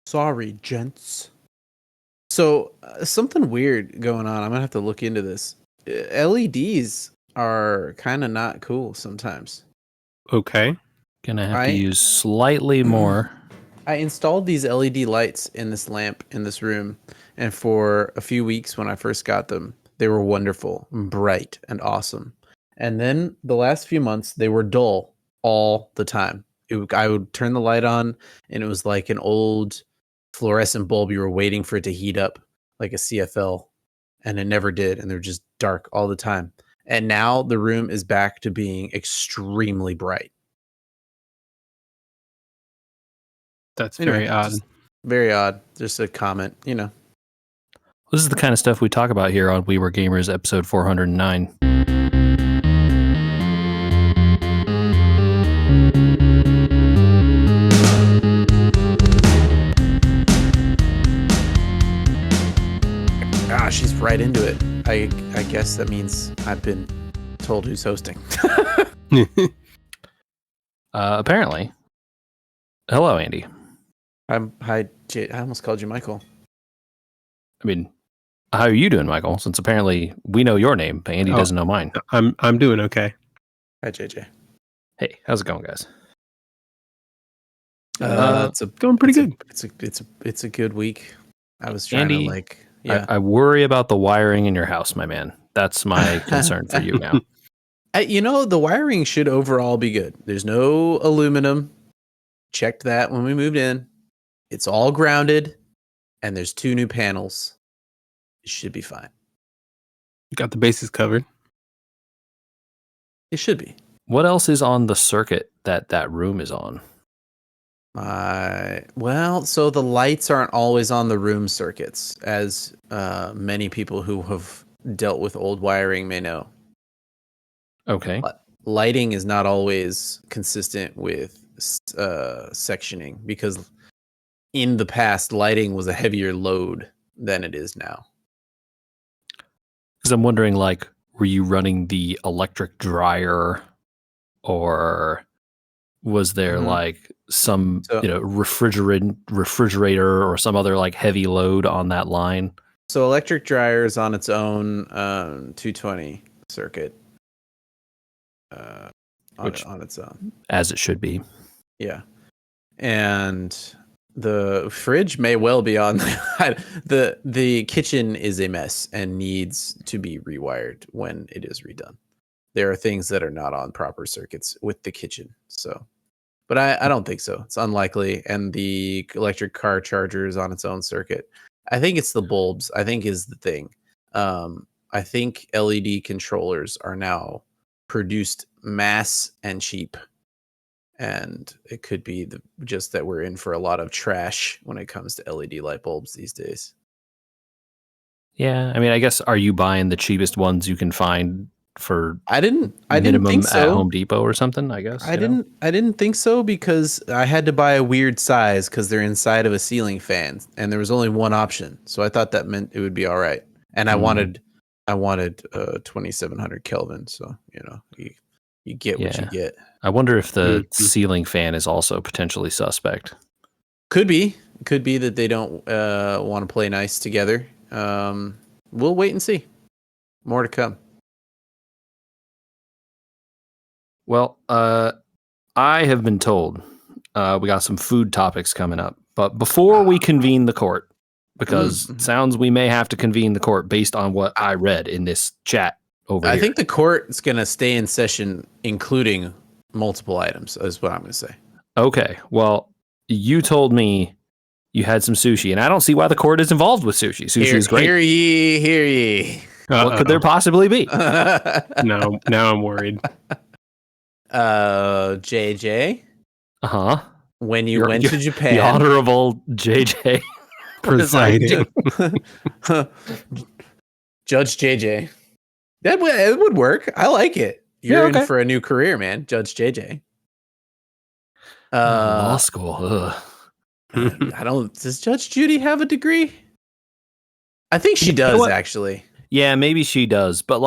Sorry, gents. So something weird going on. I'm gonna have to look into this. LEDs are kind of not cool sometimes. Okay. Gonna have to use slightly more. I installed these LED lights in this lamp in this room, and for a few weeks when I first got them, they were wonderful, bright, and awesome. And then the last few months, they were dull all the time. I would turn the light on, and it was like an old fluorescent bulb. You were waiting for it to heat up like a CFL, and it never did, and they're just dark all the time. And now the room is back to being extremely bright. That's very odd. Very odd. Just a comment, you know. This is the kind of stuff we talk about here on We Were Gamers episode 409. Ah, she's right into it. I guess that means I've been told who's hosting. Apparently. Hello, Andy. Hi, Jay. I almost called you Michael. I mean, how are you doing, Michael? Since apparently we know your name, but Andy doesn't know mine. I'm doing okay. Hi, JJ. Hey, how's it going, guys? It's going pretty good. It's a good week. I was trying Andy, to yeah. I worry about the wiring in your house, my man. That's my concern for you now. The wiring should overall be good. There's no aluminum. Checked that when we moved in. It's all grounded, and there's 2 new panels. It should be fine. You got the bases covered. It should be. What else is on the circuit that room is on? So the lights aren't always on the room circuits, as many people who have dealt with old wiring may know. Okay. Lighting is not always consistent with sectioning, because in the past, lighting was a heavier load than it is now. Because I'm wondering, were you running the electric dryer, or was there some refrigerator or some other heavy load on that line? So electric dryer is on its own 220 circuit. On its own, as it should be. Yeah, and the fridge may well be on. The kitchen is a mess and needs to be rewired when it is redone. There are things that are not on proper circuits with the kitchen, but I don't think so. It's unlikely. And the electric car charger is on its own circuit. I think it's the bulbs. I think is the thing. I think LED controllers are now produced mass and cheap, and it could be just that we're in for a lot of trash when it comes to LED light bulbs these days. Yeah, I mean, I guess, are you buying the cheapest ones you can find for I didn't think so. At Home Depot or something? I guess I didn't think so, because I had to buy a weird size because they're inside of a ceiling fan, and there was only one option, so I thought that meant it would be all right. And I wanted 2700 Kelvin, so you get what you get. I wonder if the ceiling fan is also potentially suspect. Could be that they don't want to play nice together. We'll wait and see. More to come. Well, I have been told we got some food topics coming up, but before we convene the court, because it sounds we may have to convene the court based on what I read in this chat over here. I think the court is going to stay in session, including multiple items, is what I'm going to say. Okay. Well, you told me you had some sushi, and I don't see why the court is involved with sushi. Sushi is great. Hear ye. What could there possibly be? No, now I'm worried. JJ. Uh-huh. When you went to Japan. The honorable JJ. Presiding. Judge JJ. It would work. I like it. You're in for a new career, man. Judge JJ. Law school. Ugh. Does Judge Judy have a degree? I think she does, actually. Yeah, maybe she does, but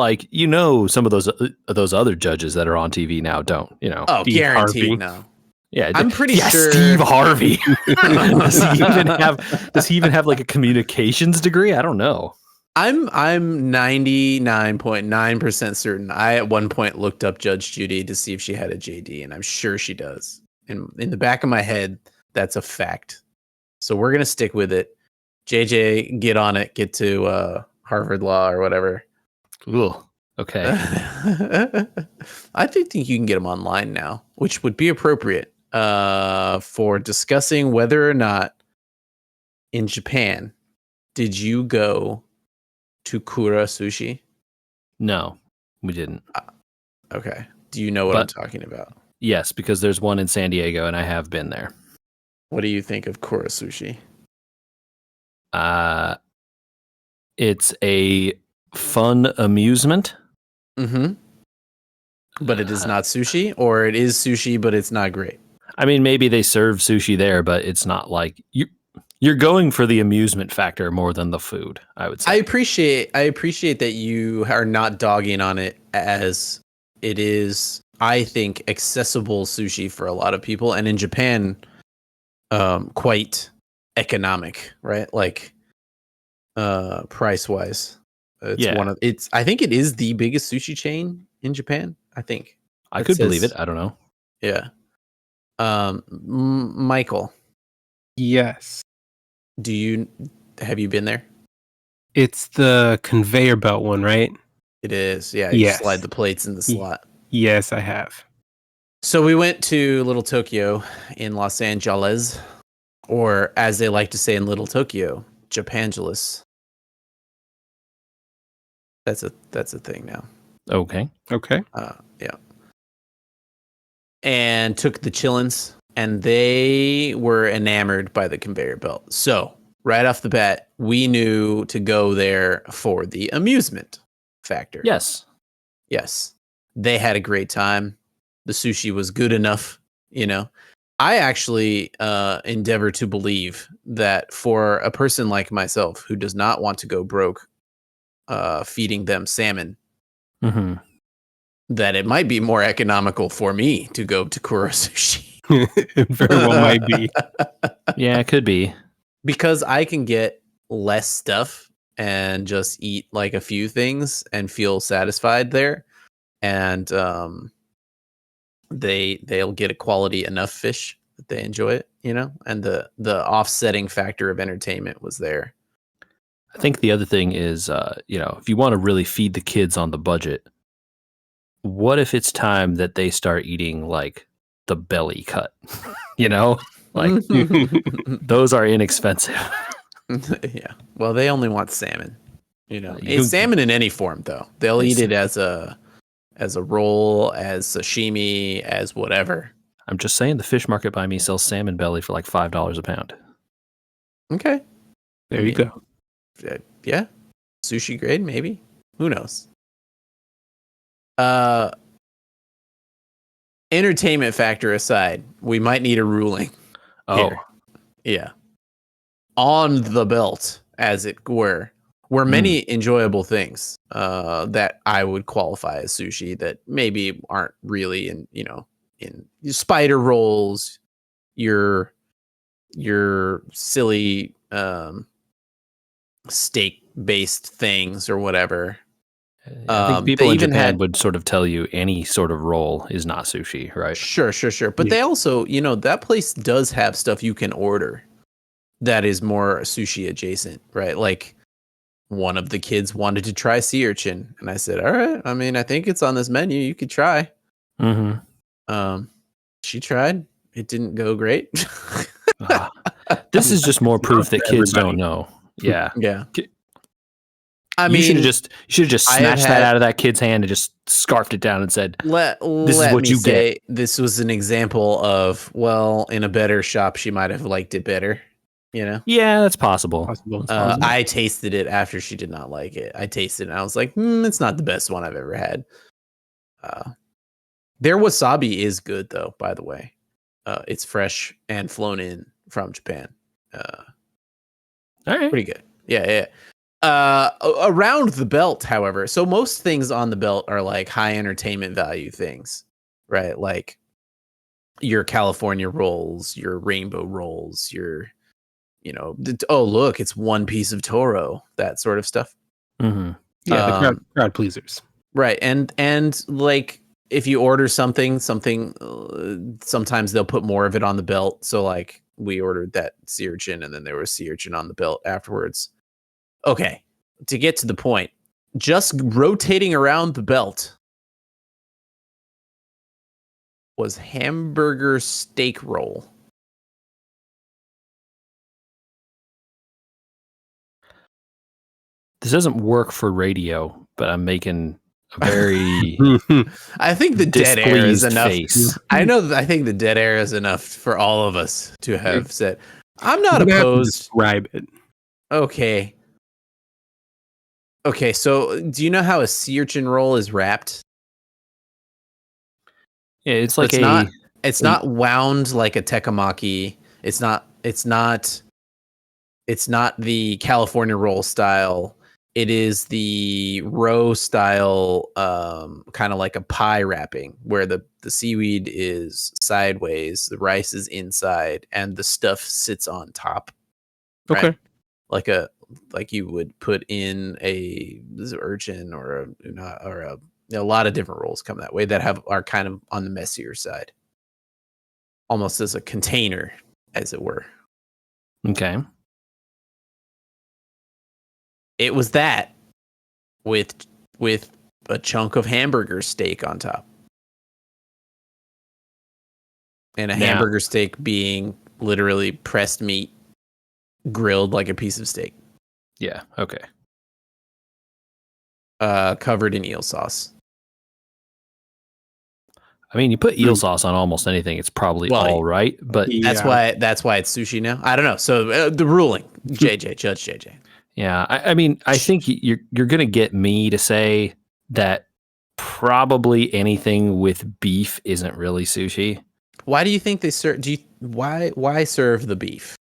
some of those other judges that are on TV now don't. Oh, guaranteed no. Yeah, I'm pretty sure Steve Harvey. Does he even have like a communications degree? I don't know. I'm 99.9% certain. I at one point looked up Judge Judy to see if she had a JD, and I'm sure she does. And in the back of my head, that's a fact. So we're gonna stick with it. JJ, get on it. Get to Harvard Law or whatever. Ugh. Okay. I think you can get them online now, which would be appropriate for discussing whether or not in Japan did you go to Kura Sushi? No, we didn't. Okay. Do you know what I'm talking about? Yes, because there's one in San Diego, and I have been there. What do you think of Kura Sushi? It's a fun amusement. Mm-hmm. But it is not sushi, or it is sushi, but it's not great. I mean, maybe they serve sushi there, but it's not like you're going for the amusement factor more than the food, I would say. I appreciate that you are not dogging on it, as it is, I think, accessible sushi for a lot of people, and in Japan, quite economic, right? Like price wise. It's I think it is the biggest sushi chain in Japan. I think I could believe it. I don't know. Yeah. Michael. Yes. Have you been there? It's the conveyor belt one, right? It is. Yeah. You Yes. slide the plates in the slot. Yes, I have. So we went to Little Tokyo in Los Angeles, or as they like to say in Little Tokyo, Japangeles. That's a thing now. Okay. Yeah. And took the chillins, and they were enamored by the conveyor belt. So right off the bat, we knew to go there for the amusement factor. Yes. They had a great time. The sushi was good enough, you know. I actually endeavor to believe that for a person like myself who does not want to go broke feeding them salmon, that it might be more economical for me to go to Kura Sushi. It very well might be. Yeah, it could be. Because I can get less stuff and just eat like a few things and feel satisfied there. And they'll get a quality enough fish that they enjoy it, you know? And the offsetting factor of entertainment was there. I think the other thing is, if you want to really feed the kids on the budget, what if it's time that they start eating like the belly cut? Like those are inexpensive. Yeah. Well, they only want salmon. It's salmon in any form, though. They'll eat it as a roll, as sashimi, as whatever. I'm just saying, the fish market by me sells salmon belly for like $5 a pound. Okay. There you go. Yeah. Sushi grade, maybe. Who knows? Entertainment factor aside, we might need a ruling. Oh. Here. Yeah. On the belt, as it were many enjoyable things that I would qualify as sushi that maybe aren't really in spider rolls, your silly steak based things or whatever. I think people in Japan would sort of tell you any sort of roll is not sushi, right? Sure. But they also, that place does have stuff you can order that is more sushi adjacent, right? Like one of the kids wanted to try sea urchin, and I said, all right, I mean, I think it's on this menu. You could try. She tried. It didn't go great. This is just more proof that kids don't know. Yeah. Yeah. I mean, you should have just snatched that out of that kid's hand and just scarfed it down and said, "This is what you get." This was an example of, well, in a better shop, she might have liked it better. Yeah, that's possible. I tasted it after she did not like it. I tasted it and I was like, it's not the best one I've ever had. Their wasabi is good, though, by the way. It's fresh and flown in from Japan. All right. Pretty good. Yeah. Around the belt, however, so most things on the belt are like high entertainment value things, right? Like your California rolls, your rainbow rolls, your, oh look, it's one piece of Toro, that sort of stuff. Mm-hmm. Yeah, the crowd pleasers. Right, and like if you order something, sometimes they'll put more of it on the belt. So like we ordered that sea urchin, and then there was sea urchin on the belt afterwards. Okay, to get to the point, just rotating around the belt was hamburger steak roll. This doesn't work for radio, but I'm making a very I think the dead air is displeased enough. face. I think the dead air is enough for all of us to have said, I'm not You're gonna have to opposed. describe it. Okay. Okay, so do you know how a sea urchin roll is wrapped? Yeah, it's like it's not wound like a tekkemaki. It's not the California roll style. It is the roe style, kind of like a pie wrapping, where the seaweed is sideways, the rice is inside, and the stuff sits on top. Okay. Right? Like you would put in a urchin or a lot of different rolls come that way that are kind of on the messier side, almost as a container, as it were. Okay. It was that with a chunk of hamburger steak on top. And a hamburger steak being literally pressed meat grilled like a piece of steak. Yeah, okay. Covered in eel sauce. I mean, you put eel sauce on almost anything, it's probably all right, but that's why it's sushi now. I don't know. So the ruling, Judge JJ. Yeah, I mean, I think you're going to get me to say that probably anything with beef isn't really sushi. Why do you think they serve? Why serve the beef?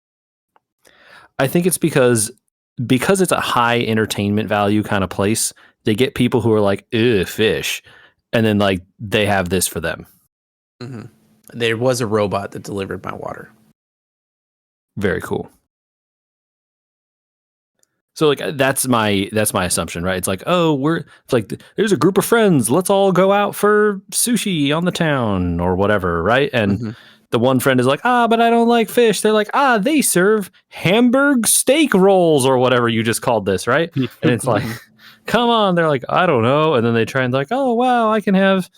I think it's because it's a high entertainment value kind of place. They get people who are like, "Ew, fish," and then like they have this for them. Mm-hmm. There was a robot that delivered my water. Very cool. So like that's my assumption, right? It's like, there's a group of friends, let's all go out for sushi on the town or whatever, right? And the one friend is like, but I don't like fish. They're like, they serve hamburg steak rolls or whatever you just called this, right? And it's like, come on. They're like, I don't know. And then they try and like, oh wow, I can have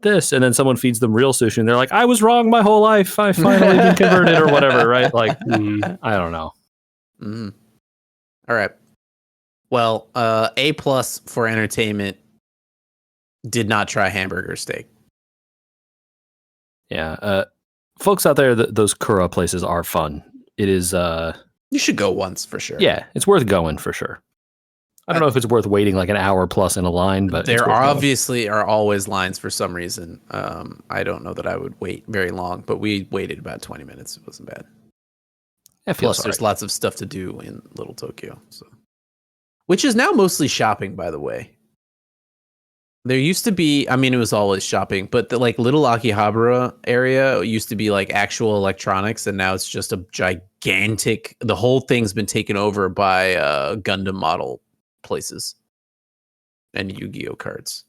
this. And then someone feeds them real sushi and they're like, I was wrong my whole life. I finally been converted or whatever, right? Like, I don't know. Mm-hmm. All right. Well, A+ for entertainment. Did not try hamburger steak. Yeah. Folks out there, those Kura places are fun. It is. You should go once for sure. Yeah, it's worth going for sure. I don't know if it's worth waiting like an hour plus in a line, but there obviously are always lines for some reason. I don't know that I would wait very long, but we waited about 20 minutes. It wasn't bad. Plus, there's lots of stuff to do in Little Tokyo, which is now mostly shopping, by the way. There used to be, I mean, it was always shopping, but the like Little Akihabara area used to be like actual electronics, and now it's just a gigantic. The whole thing's been taken over by Gundam model places and Yu-Gi-Oh cards.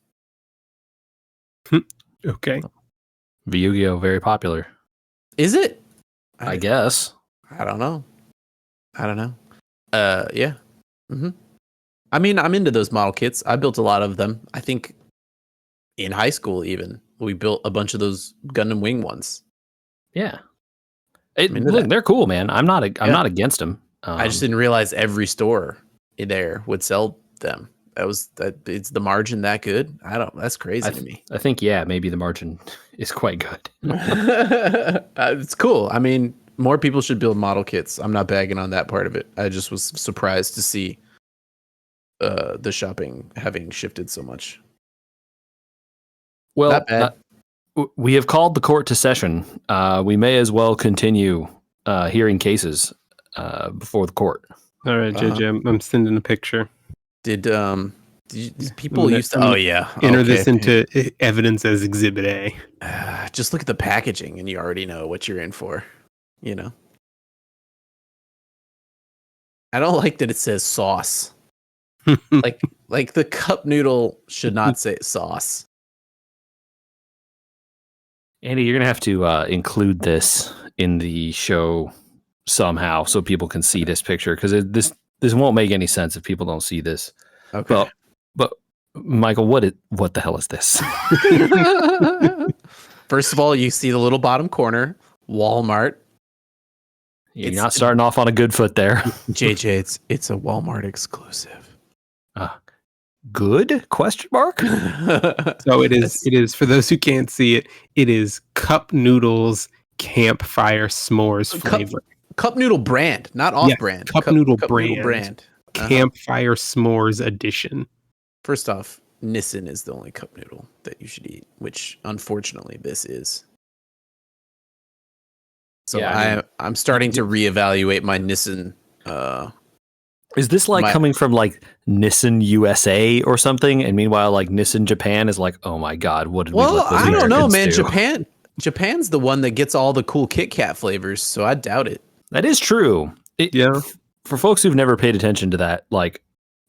Okay. Yu-Gi-Oh very popular. Is it? I guess. I don't know. Yeah. Mm-hmm. I mean, I'm into those model kits. I built a lot of them. I think in high school, even we built a bunch of those Gundam Wing ones. Yeah. Look, they're cool, man. I'm not against them. I just didn't realize every store there would sell them. It's the margin that good. That's crazy to me. I think, maybe the margin is quite good. It's cool. I mean, more people should build model kits. I'm not bagging on that part of it. I just was surprised to see the shopping having shifted so much. Well, we have called the court to session. We may as well continue hearing cases before the court. All right, JJ, I'm sending a picture. Did People used to. I'm Oh gonna yeah. enter Okay. this into evidence as Exhibit A. Just look at the packaging, and you already know what you're in for. You know. I don't like that it says sauce. like the cup noodle should not say sauce. Andy, you're gonna have to include this in the show somehow so people can see this picture, because this won't make any sense if people don't see this. Okay. But Michael, what the hell is this? First of all, you see the little bottom corner, Walmart. You're not starting off on a good foot there. JJ, it's a Walmart exclusive. Good? Question mark? So it is for those who can't see it. It is cup noodles campfire s'mores flavor. Cup noodle brand, not off brand. Cup noodle brand. Uh-huh. Campfire s'mores edition. First off, Nissin is the only cup noodle that you should eat, which unfortunately this is. So yeah, I'm starting to reevaluate my Nissin. Is this like coming from like Nissan USA or something? And meanwhile, like Nissan Japan is like, oh my God, what did we let those I don't know, man. do? Japan's the one that gets all the cool Kit Kat flavors, so I doubt it. That is true. For folks who've never paid attention to that, like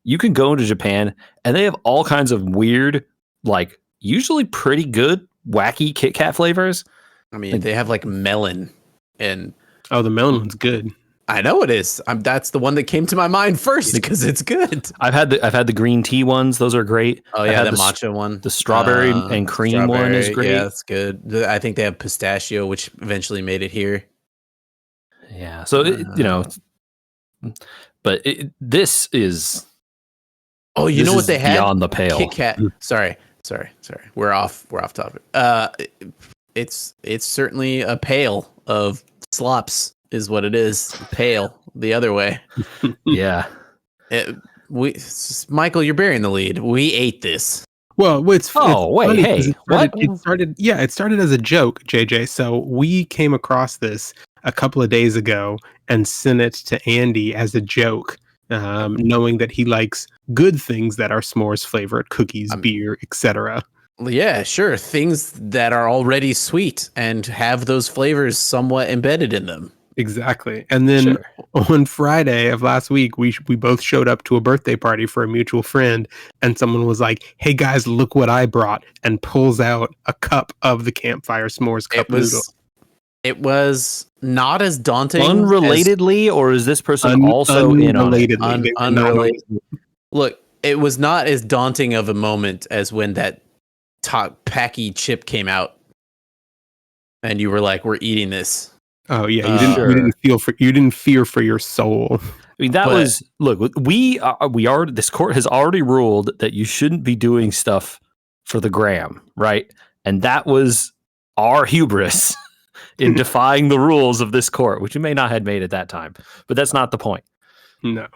you can go into Japan and they have all kinds of weird, like usually pretty good, wacky Kit Kat flavors. I mean, they have like melon and the melon one's good. I know it is. That's the one that came to my mind first because it's good. I've had the green tea ones; those are great. Oh yeah, the matcha one. The strawberry and cream one is great. Yeah, that's good. I think they have pistachio, which eventually made it here. Yeah, so but this is. Oh, you know what they had? Beyond the pale. Kit Kat. Sorry. We're off topic. It's certainly a pail of slops. Is what it is. Pale the other way. Yeah. Michael, you're bearing the lead. We ate this. Well, wait, hey, what? It started as a joke, JJ. So we came across this a couple of days ago and sent it to Andy as a joke, knowing that he likes good things that are s'mores flavored, cookies, beer, etc. Yeah, sure. Things that are already sweet and have those flavors somewhat embedded in them. Exactly. And then on Friday of last week, we both showed up to a birthday party for a mutual friend, and someone was like, "Hey guys, look what I brought," and pulls out a cup of the campfire s'mores cup noodle. It was not as daunting. Unrelatedly, or is this person also in on it? Unrelated. Look, it was not as daunting of a moment as when that Packy chip came out, and you were like, "We're eating this." Oh yeah, you didn't fear for your soul. I mean, this court has already ruled that you shouldn't be doing stuff for the gram, right? And that was our hubris in defying the rules of this court, which you may not have made at that time, but that's not the point. No.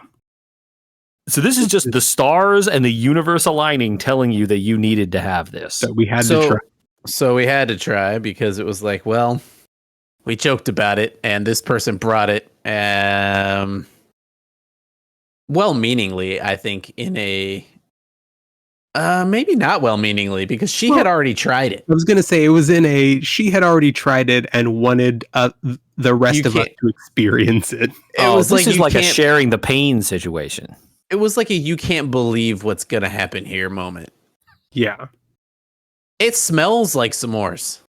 So this is just the stars and the universe aligning, telling you that you needed to have this. So we had to try. So we had to try because it was like, well, we joked about it, and this person brought it, well-meaningly, I think, in a maybe not well-meaningly, because she had already tried it. I was going to say she had already tried it and wanted the rest of us to experience it. This is like a sharing the pain situation. It was like a you can't believe what's going to happen here moment. Yeah. It smells like s'mores.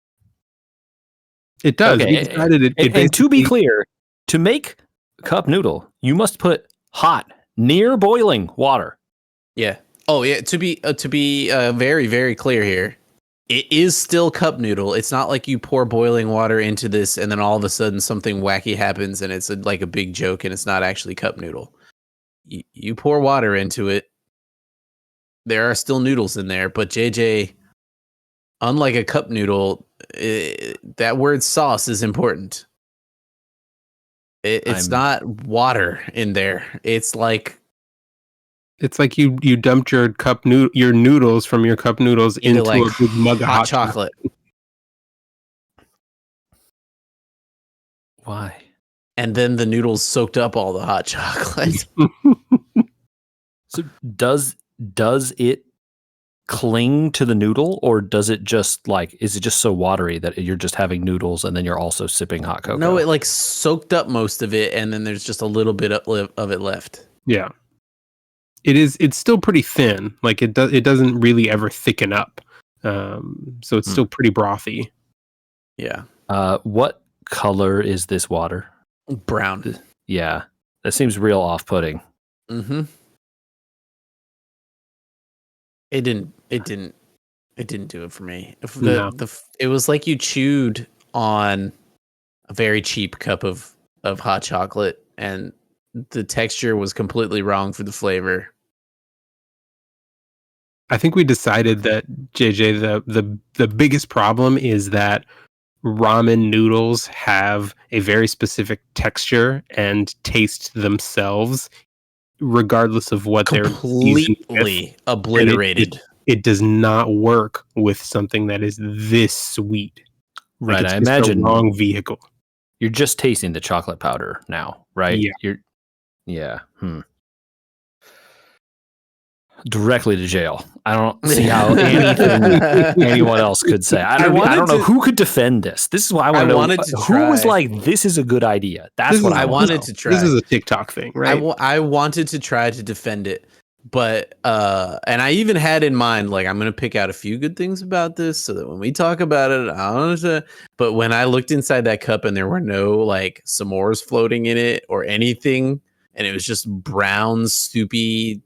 It does. Okay. And to be clear, to make cup noodle, you must put hot, near boiling water. Yeah. Oh, yeah. To be very, very clear here, it is still cup noodle. It's not like you pour boiling water into this and then all of a sudden something wacky happens and it's like a big joke and it's not actually cup noodle. You pour water into it. There are still noodles in there, but JJ, unlike a cup noodle, that word sauce is important. It's not water in there. It's like you dumped your your noodles from your cup noodles into like a big mug of hot chocolate. Why? And then the noodles soaked up all the hot chocolate. So does does it cling to the noodle, or does it just like, is it just so watery that you're just having noodles and then you're also sipping hot cocoa? No, it like soaked up most of it, and then there's just a little bit of it left. Yeah. It's still pretty thin. Like it doesn't really ever thicken up. So it's still pretty brothy. Yeah. What color is this water? Brown. Yeah. That seems real off-putting. Mm-hmm. It didn't do it for me. It was like you chewed on a very cheap cup of hot chocolate, and the texture was completely wrong for the flavor. I think we decided that JJ, the biggest problem is that ramen noodles have a very specific texture and taste themselves, regardless of what they're completely obliterated. It does not work with something that is this sweet. Right. Like, it's I just imagine the wrong vehicle. You're just tasting the chocolate powder now, right? Yeah. Directly to jail. I don't see how anyone else could say. I don't know who could defend this. This is why I want to know who was like, this is a good idea. That's what I wanted to try. This is a TikTok thing, right? I wanted to try to defend it, but and I even had in mind, like, I'm going to pick out a few good things about this so that when we talk about it, I don't know. But when I looked inside that cup and there were no like s'mores floating in it or anything, and it was just brown, soupy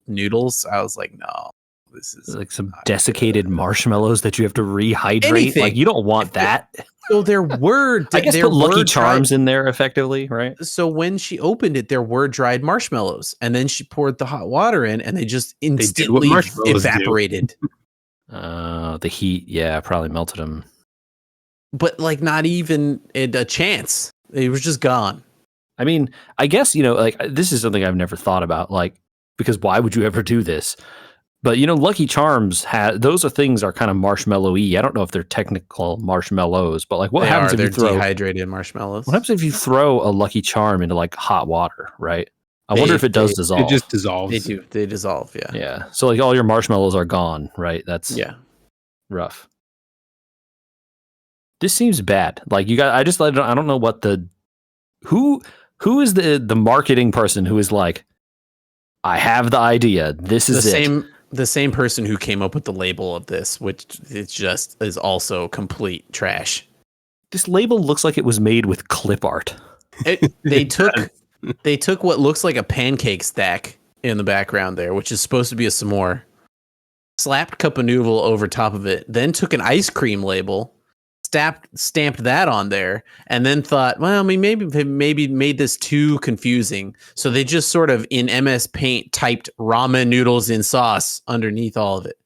noodles, I was like, no, this is like some desiccated marshmallows that you have to rehydrate. Anything. Like, you don't want that. So there were, I guess, put Lucky Charms in there effectively, right? So when she opened it, there were dried marshmallows, and then she poured the hot water in, and they just instantly evaporated. The heat, probably melted them. But like, not even a chance. It was just gone. I mean, I guess, like, this is something I've never thought about, like, because why would you ever do this? But, Lucky Charms, those things are kind of marshmallowy. I don't know if they're technical marshmallows, but like, what happens if you throw dehydrated marshmallows? What happens if you throw a Lucky Charm into like hot water, right? I wonder if it does dissolve. It just dissolves. They do. They dissolve, yeah. Yeah. So like all your marshmallows are gone, right? That's rough. This seems bad. Like, I don't know what who is the marketing person who is like, I have the idea. This is the same person who came up with the label of this, which it just is also complete trash. This label looks like it was made with clip art. They took what looks like a pancake stack in the background there, which is supposed to be a s'more, slapped cup of noodle over top of it, then took an ice cream label, stamped that on there, and then thought, well, I mean, maybe made this too confusing. So they just sort of in MS Paint typed ramen noodles in sauce underneath all of it.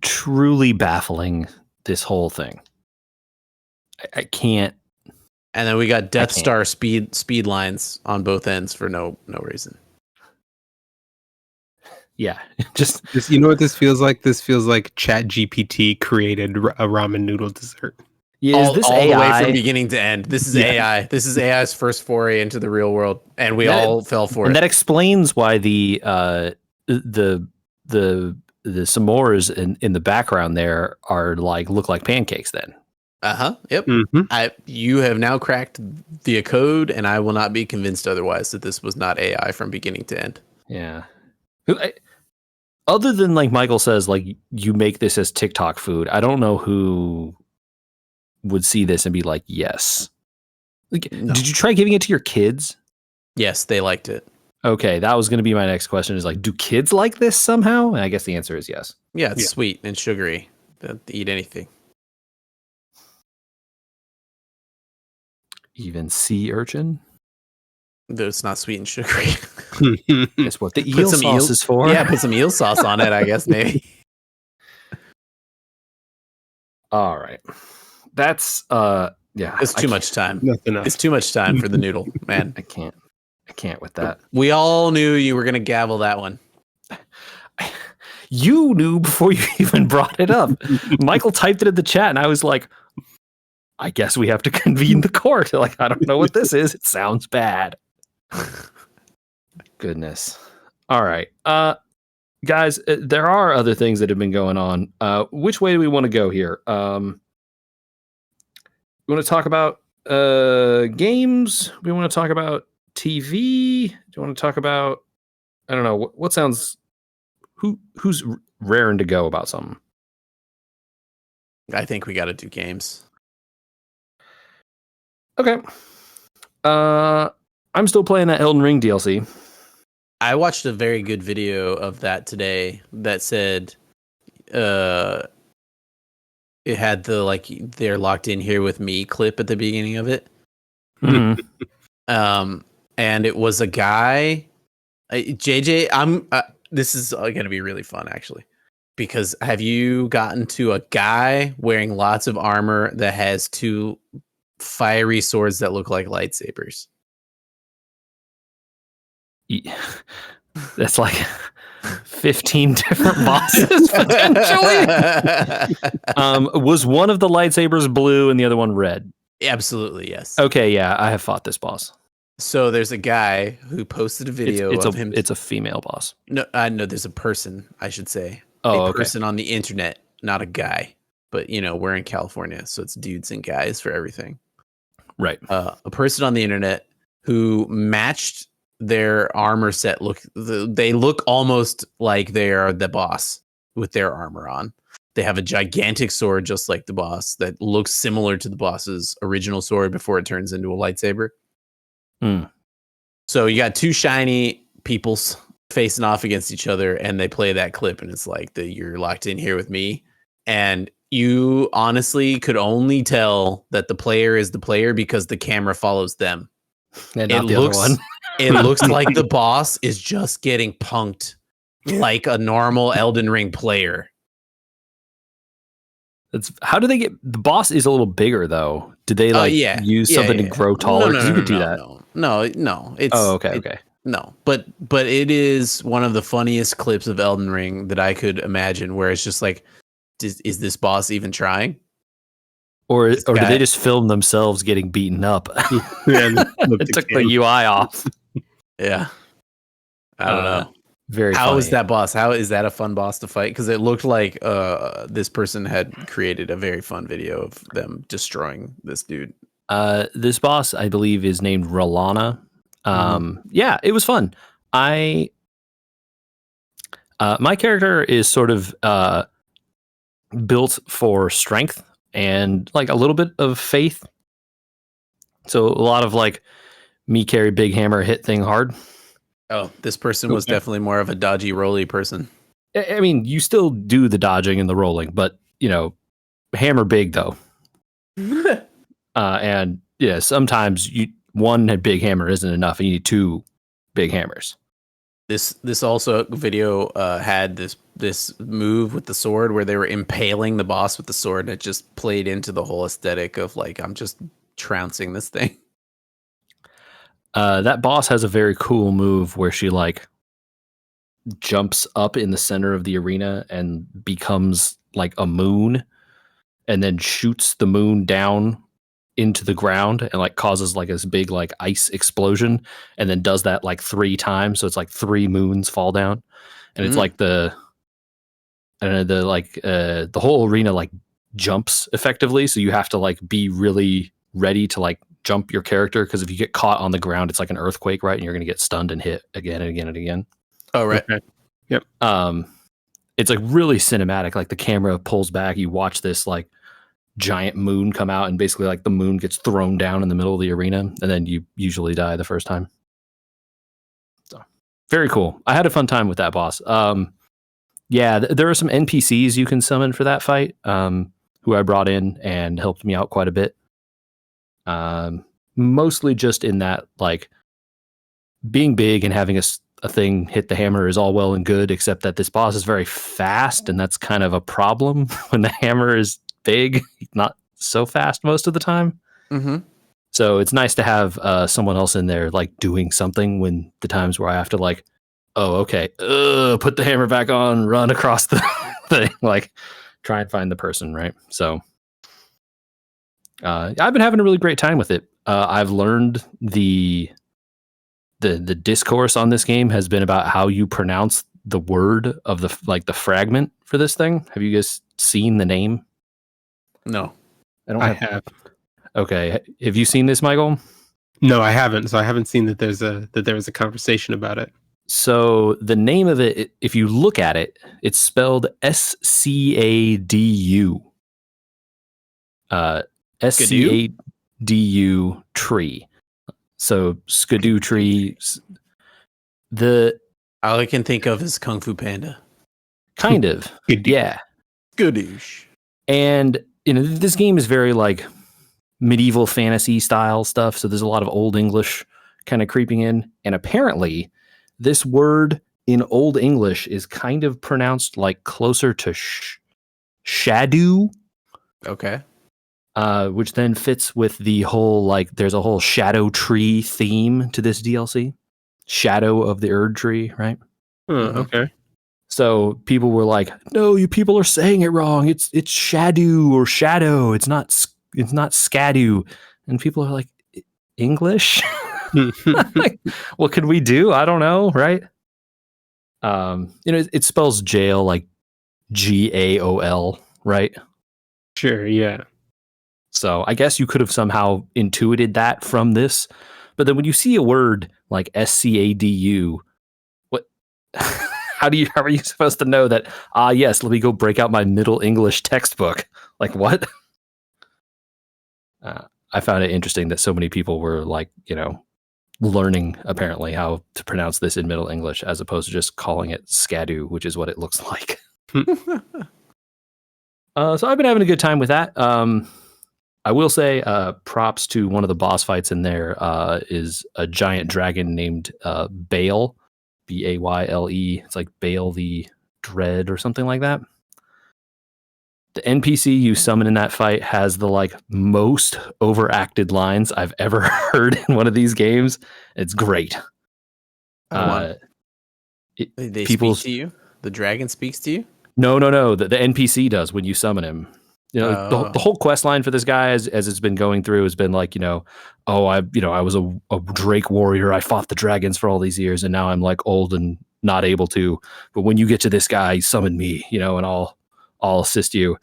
Truly baffling, this whole thing. I can't. And then we got Death Star speed lines on both ends for no reason. Yeah, just you know what this feels like? This feels like ChatGPT created a ramen noodle dessert. Yeah, is this all AI? The way from beginning to end. This is AI. This is AI's first foray into the real world, and we all fell for it. And that explains why the s'mores in the background there are look like pancakes. Then. Yep. Mm-hmm. You have now cracked the code, and I will not be convinced otherwise that this was not AI from beginning to end. Yeah. Other than like Michael says, like, you make this as TikTok food, I don't know who would see this and be like, yes. Like, no. Did you try giving it to your kids? Yes, they liked it. Okay, that was going to be my next question, is like, do kids like this somehow? And I guess the answer is yes. Yeah, it's sweet and sugary. They'll eat anything. Even sea urchin? It's not sweet and sugary. That's what the eel sauce is for. Yeah, put some eel sauce on it, I guess, maybe. All right. That's, It's too much time. Nothing else. It's too much time for the noodle, man. I can't with that. We all knew you were going to gavel that one. You knew before you even brought it up. Michael typed it in the chat, and I was like, I guess we have to convene the court. Like, I don't know what this is. It sounds bad. goodness. All right. Guys, there are other things that have been going on. Which way do we want to go here? We want to talk about games? We want to talk about TV? Do you want to talk about, I don't know, what sounds, who's raring to go about something? I think we got to do games. Okay. I'm still playing that Elden Ring DLC. I watched a very good video of that today that said it had the like they're locked in here with me clip at the beginning of it. Mhm. And it was a guy, JJ, this is going to be really fun actually. Because have you gotten to a guy wearing lots of armor that has two fiery swords that look like lightsabers? That's like 15 different bosses potentially. Was one of the lightsabers blue and the other one red? Absolutely, yes. Okay, yeah, I have fought this boss. So there's a guy who posted a video of him. It's a female boss. No, there's a person, I should say. Oh, a person on the internet, not a guy. But, we're in California, so it's dudes and guys for everything. Right. A person on the internet who matched their armor set. They look almost like they are the boss with their armor on. They have a gigantic sword just like the boss that looks similar to the boss's original sword before it turns into a lightsaber. So you got two shiny peoples facing off against each other, and they play that clip, and it's like you're locked in here with me, and you honestly could only tell that the player is the player because the camera follows them. And not the other one. It looks like the boss is just getting punked like a normal Elden Ring player. How do they get the boss is a little bigger though? Did they use something to grow taller? No, you could do that. No. It's okay. No, but it is one of the funniest clips of Elden Ring that I could imagine, where it's just like, is this boss even trying? Or did they just film themselves getting beaten up? It took the UI off. Yeah, I don't know. Very. How funny. is that boss? How is that a fun boss to fight? Because it looked like this person had created a very fun video of them destroying this dude. This boss, I believe, is named Rolana. Yeah, it was fun. My character is sort of built for strength and like a little bit of faith. So a lot of like me carry big hammer, hit thing hard. Oh, this person was definitely more of a dodgy, rolly person. I mean, you still do the dodging and the rolling, but hammer big though. And yeah, sometimes one big hammer isn't enough. You need two big hammers. This also video had this move with the sword where they were impaling the boss with the sword, and it just played into the whole aesthetic of like, I'm just trouncing this thing. That boss has a very cool move where she like jumps up in the center of the arena and becomes like a moon, and then shoots the moon down into the ground and like causes like this big like ice explosion, and then does that like 3 times. So it's like 3 moons fall down, and it's like the whole arena like jumps effectively. So you have to like be really ready to like jump your character, because if you get caught on the ground, it's like an earthquake, right? And you're going to get stunned and hit again and again and again. Oh, right. Okay. Yep. It's like really cinematic. Like the camera pulls back. You watch this like giant moon come out, and basically like the moon gets thrown down in the middle of the arena, and then you usually die the first time. So very cool. I had a fun time with that boss. Yeah, there are some NPCs you can summon for that fight, who I brought in and helped me out quite a bit. Mostly just in that like being big and having a thing hit the hammer is all well and good, except that this boss is very fast, and that's kind of a problem when the hammer is big, not so fast most of the time. Mm-hmm. So it's nice to have someone else in there like doing something when the times where I have to like, oh, okay, put the hammer back on, run across the thing, like try and find the person, right? So I've been having a really great time with it. I've learned the the discourse on this game has been about how you pronounce the word of the fragment for this thing. Have you guys seen the name? No. I have. Okay. Have you seen this, Michael? No, I haven't. So I haven't seen that there was a conversation about it. So the name of it, if you look at it, it's spelled SCADU. SCADU tree. So Skidoo tree. All I can think of is Kung Fu Panda. Kind of. Yeah. Goodoosh. And this game is very like medieval fantasy style stuff. So there's a lot of Old English kind of creeping in. And apparently this word in Old English is kind of pronounced like closer to shadow. Okay. Which then fits with the whole, like, there's a whole shadow tree theme to this DLC. Shadow of the Erd Tree, right? Okay. So people were like, "No, you people are saying it wrong. It's shadow or shadow. It's not scadoo." And people are like, "English? Like, what can we do? I don't know, right?" It spells jail like GAOL, right? Sure, yeah. So I guess you could have somehow intuited that from this. But then when you see a word like SCADU, what how are you supposed to know that, yes, let me go break out my Middle English textbook? Like, what? I found it interesting that so many people were like, learning apparently how to pronounce this in Middle English as opposed to just calling it Skadoo, which is what it looks like. So I've been having a good time with that. I will say props to one of the boss fights in there is a giant dragon named Bale, Bayle. It's like Bale the Dread or something like that. The NPC you summon in that fight has the like most overacted lines I've ever heard in one of these games. It's great. They speak to you? The dragon speaks to you? No. The NPC does when you summon him. The whole quest line for this guy, as it's been going through, has been like, I was a Drake warrior. I fought the dragons for all these years, and now I'm like old and not able to. But when you get to this guy, summon me, and I'll assist you.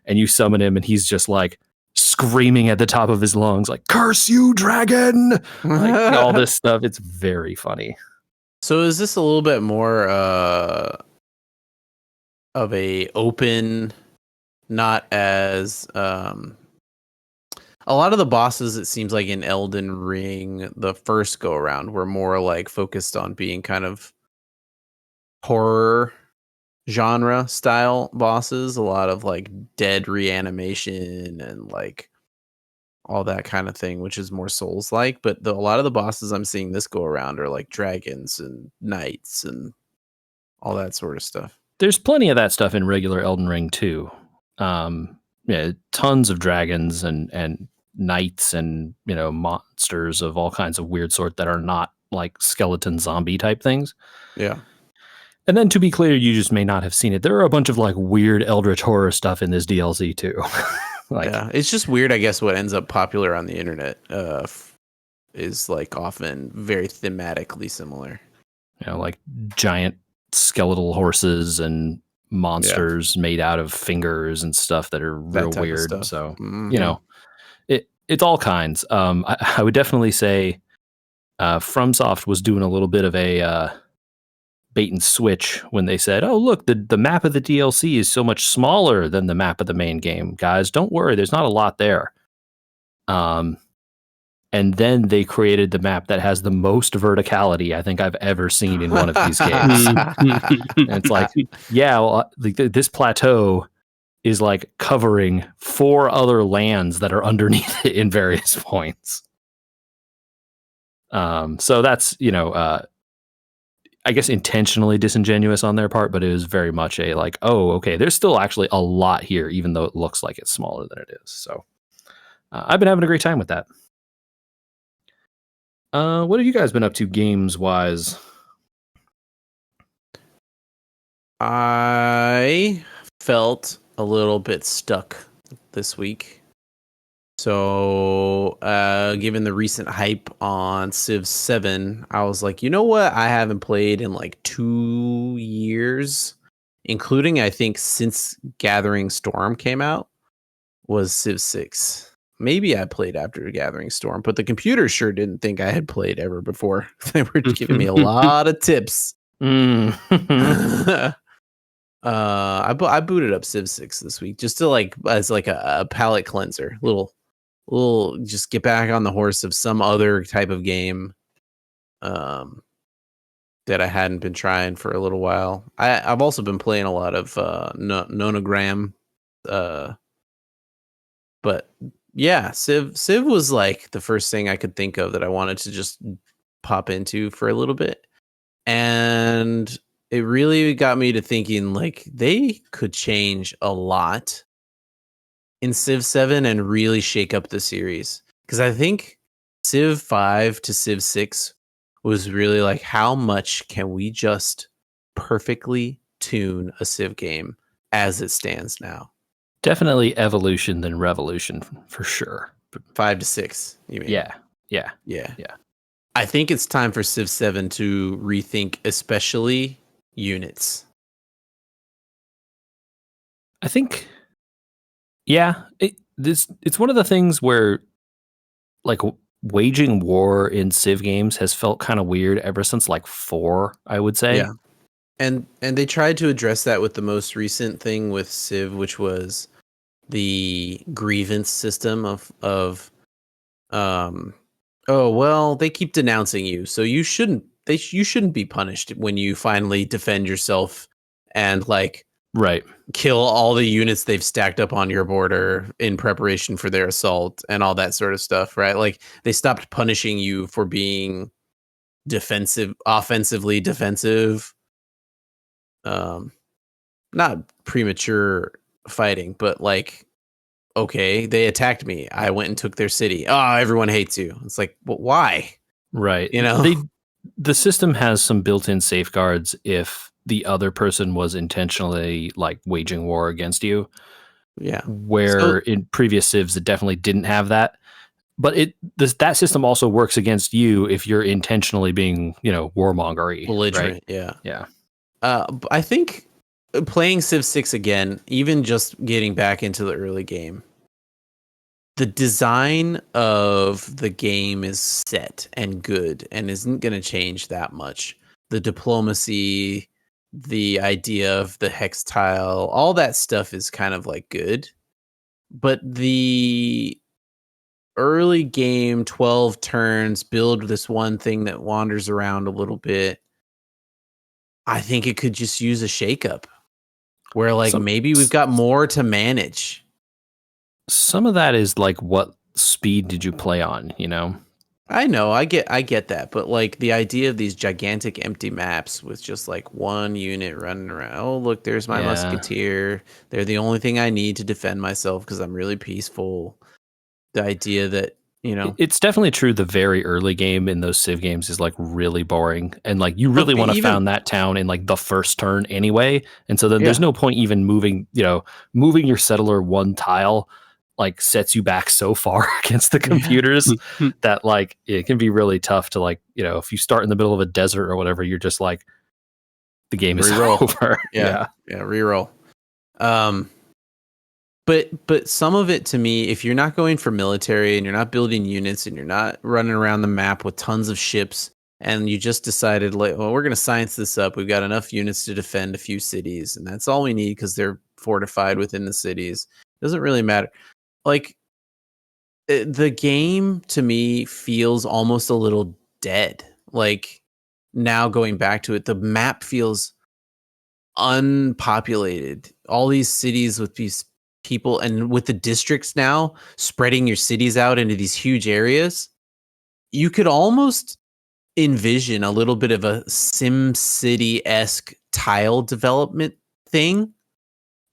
And you summon him, and he's just like screaming at the top of his lungs, like, "Curse you, dragon!" Like all this stuff. It's very funny. So is this a little bit more of a open, not as a lot of the bosses, it seems like in Elden Ring, the first go around were more like focused on being kind of horror genre style bosses, a lot of like dead reanimation and like all that kind of thing, which is more Souls like. But a lot of the bosses I'm seeing this go around are like dragons and knights and all that sort of stuff. There's plenty of that stuff in regular Elden Ring too. Tons of dragons and knights and monsters of all kinds of weird sort that are not like skeleton zombie type things. Yeah. And then to be clear, you just may not have seen it. There are a bunch of like weird eldritch horror stuff in this DLC too. Yeah, it's just weird. I guess what ends up popular on the internet is like often very thematically similar. Like giant skeletal horses and monsters made out of fingers and stuff that are real weird. So it's all kinds. I would definitely say FromSoft was doing a little bit of a bait and switch when they said, "Oh, look, the map of the DLC is so much smaller than the map of the main game. Guys, don't worry, there's not a lot there." And then they created the map that has the most verticality I think I've ever seen in one of these games. And it's like, this plateau is like covering 4 other lands that are underneath it in various points. So that's, I guess intentionally disingenuous on their part, but it was very much a like, oh, okay, there's still actually a lot here, even though it looks like it's smaller than it is. So I've been having a great time with that. What have you guys been up to games wise? I felt a little bit stuck this week. So, given the recent hype on Civ 7, I was like, you know what? I haven't played in like 2 years, including, I think, since Gathering Storm came out, was Civ 6. Maybe I played after Gathering Storm, but the computer sure didn't think I had played ever before. They were giving me a lot of tips. I booted up Civ 6 this week just to like as like a palate cleanser, little just get back on the horse of some other type of game that I hadn't been trying for a little while. I've also been playing a lot of Nonogram, but yeah, Civ was like the first thing I could think of that I wanted to just pop into for a little bit, and it really got me to thinking like they could change a lot in Civ 7 and really shake up the series. Because I think Civ 5 to Civ 6 was really like, how much can we just perfectly tune a Civ game as it stands now? Definitely evolution than revolution for sure. 5 to 6, you mean? Yeah. I think it's time for Civ 7 to rethink, especially units. I think, yeah, it's one of the things where like waging war in Civ games has felt kind of weird ever since like 4, I would say. Yeah. And they tried to address that with the most recent thing with Civ, which was the grievance system of oh well, they keep denouncing you, so you shouldn't be punished when you finally defend yourself and like Right. kill all the units they've stacked up on your border in preparation for their assault and all that sort of stuff, right? Like they stopped punishing you for being offensively defensive. Not premature fighting, but like, okay, they attacked me. I went and took their city. Oh, everyone hates you. It's like, but why? Right. You know, the system has some built-in safeguards if the other person was intentionally like waging war against you. Yeah. Where in previous civs it definitely didn't have that. But that system also works against you if you're intentionally being, warmongery. Belligerent, right? Yeah. I think playing Civ 6 again, even just getting back into the early game, the design of the game is set and good and isn't going to change that much. The diplomacy, the idea of the hex tile, all that stuff is kind of like good. But the early game 12 turns, build this one thing that wanders around a little bit, I think it could just use a shakeup where like maybe we've got more to manage. Some of that is like, what speed did you play on, I know, I get that, but like the idea of these gigantic empty maps with just like one unit running around. Oh, look, there's my musketeer. They're the only thing I need to defend myself because I'm really peaceful. The idea that, it's definitely true. The very early game in those Civ games is like really boring, and like you really want to found that town in like the first turn anyway. And so then there's no point even moving your settler one tile like sets you back so far against the computers that like it can be really tough to like, if you start in the middle of a desert or whatever, you're just like, the game is over. Yeah, reroll. But some of it to me, if you're not going for military and you're not building units and you're not running around the map with tons of ships and you just decided like, well, we're going to science this up. We've got enough units to defend a few cities and that's all we need because they're fortified within the cities. Doesn't really matter. Like the game to me feels almost a little dead. Like now going back to it, the map feels unpopulated. All these cities with these people and with the districts now spreading your cities out into these huge areas, you could almost envision a little bit of a Sim City-esque tile development thing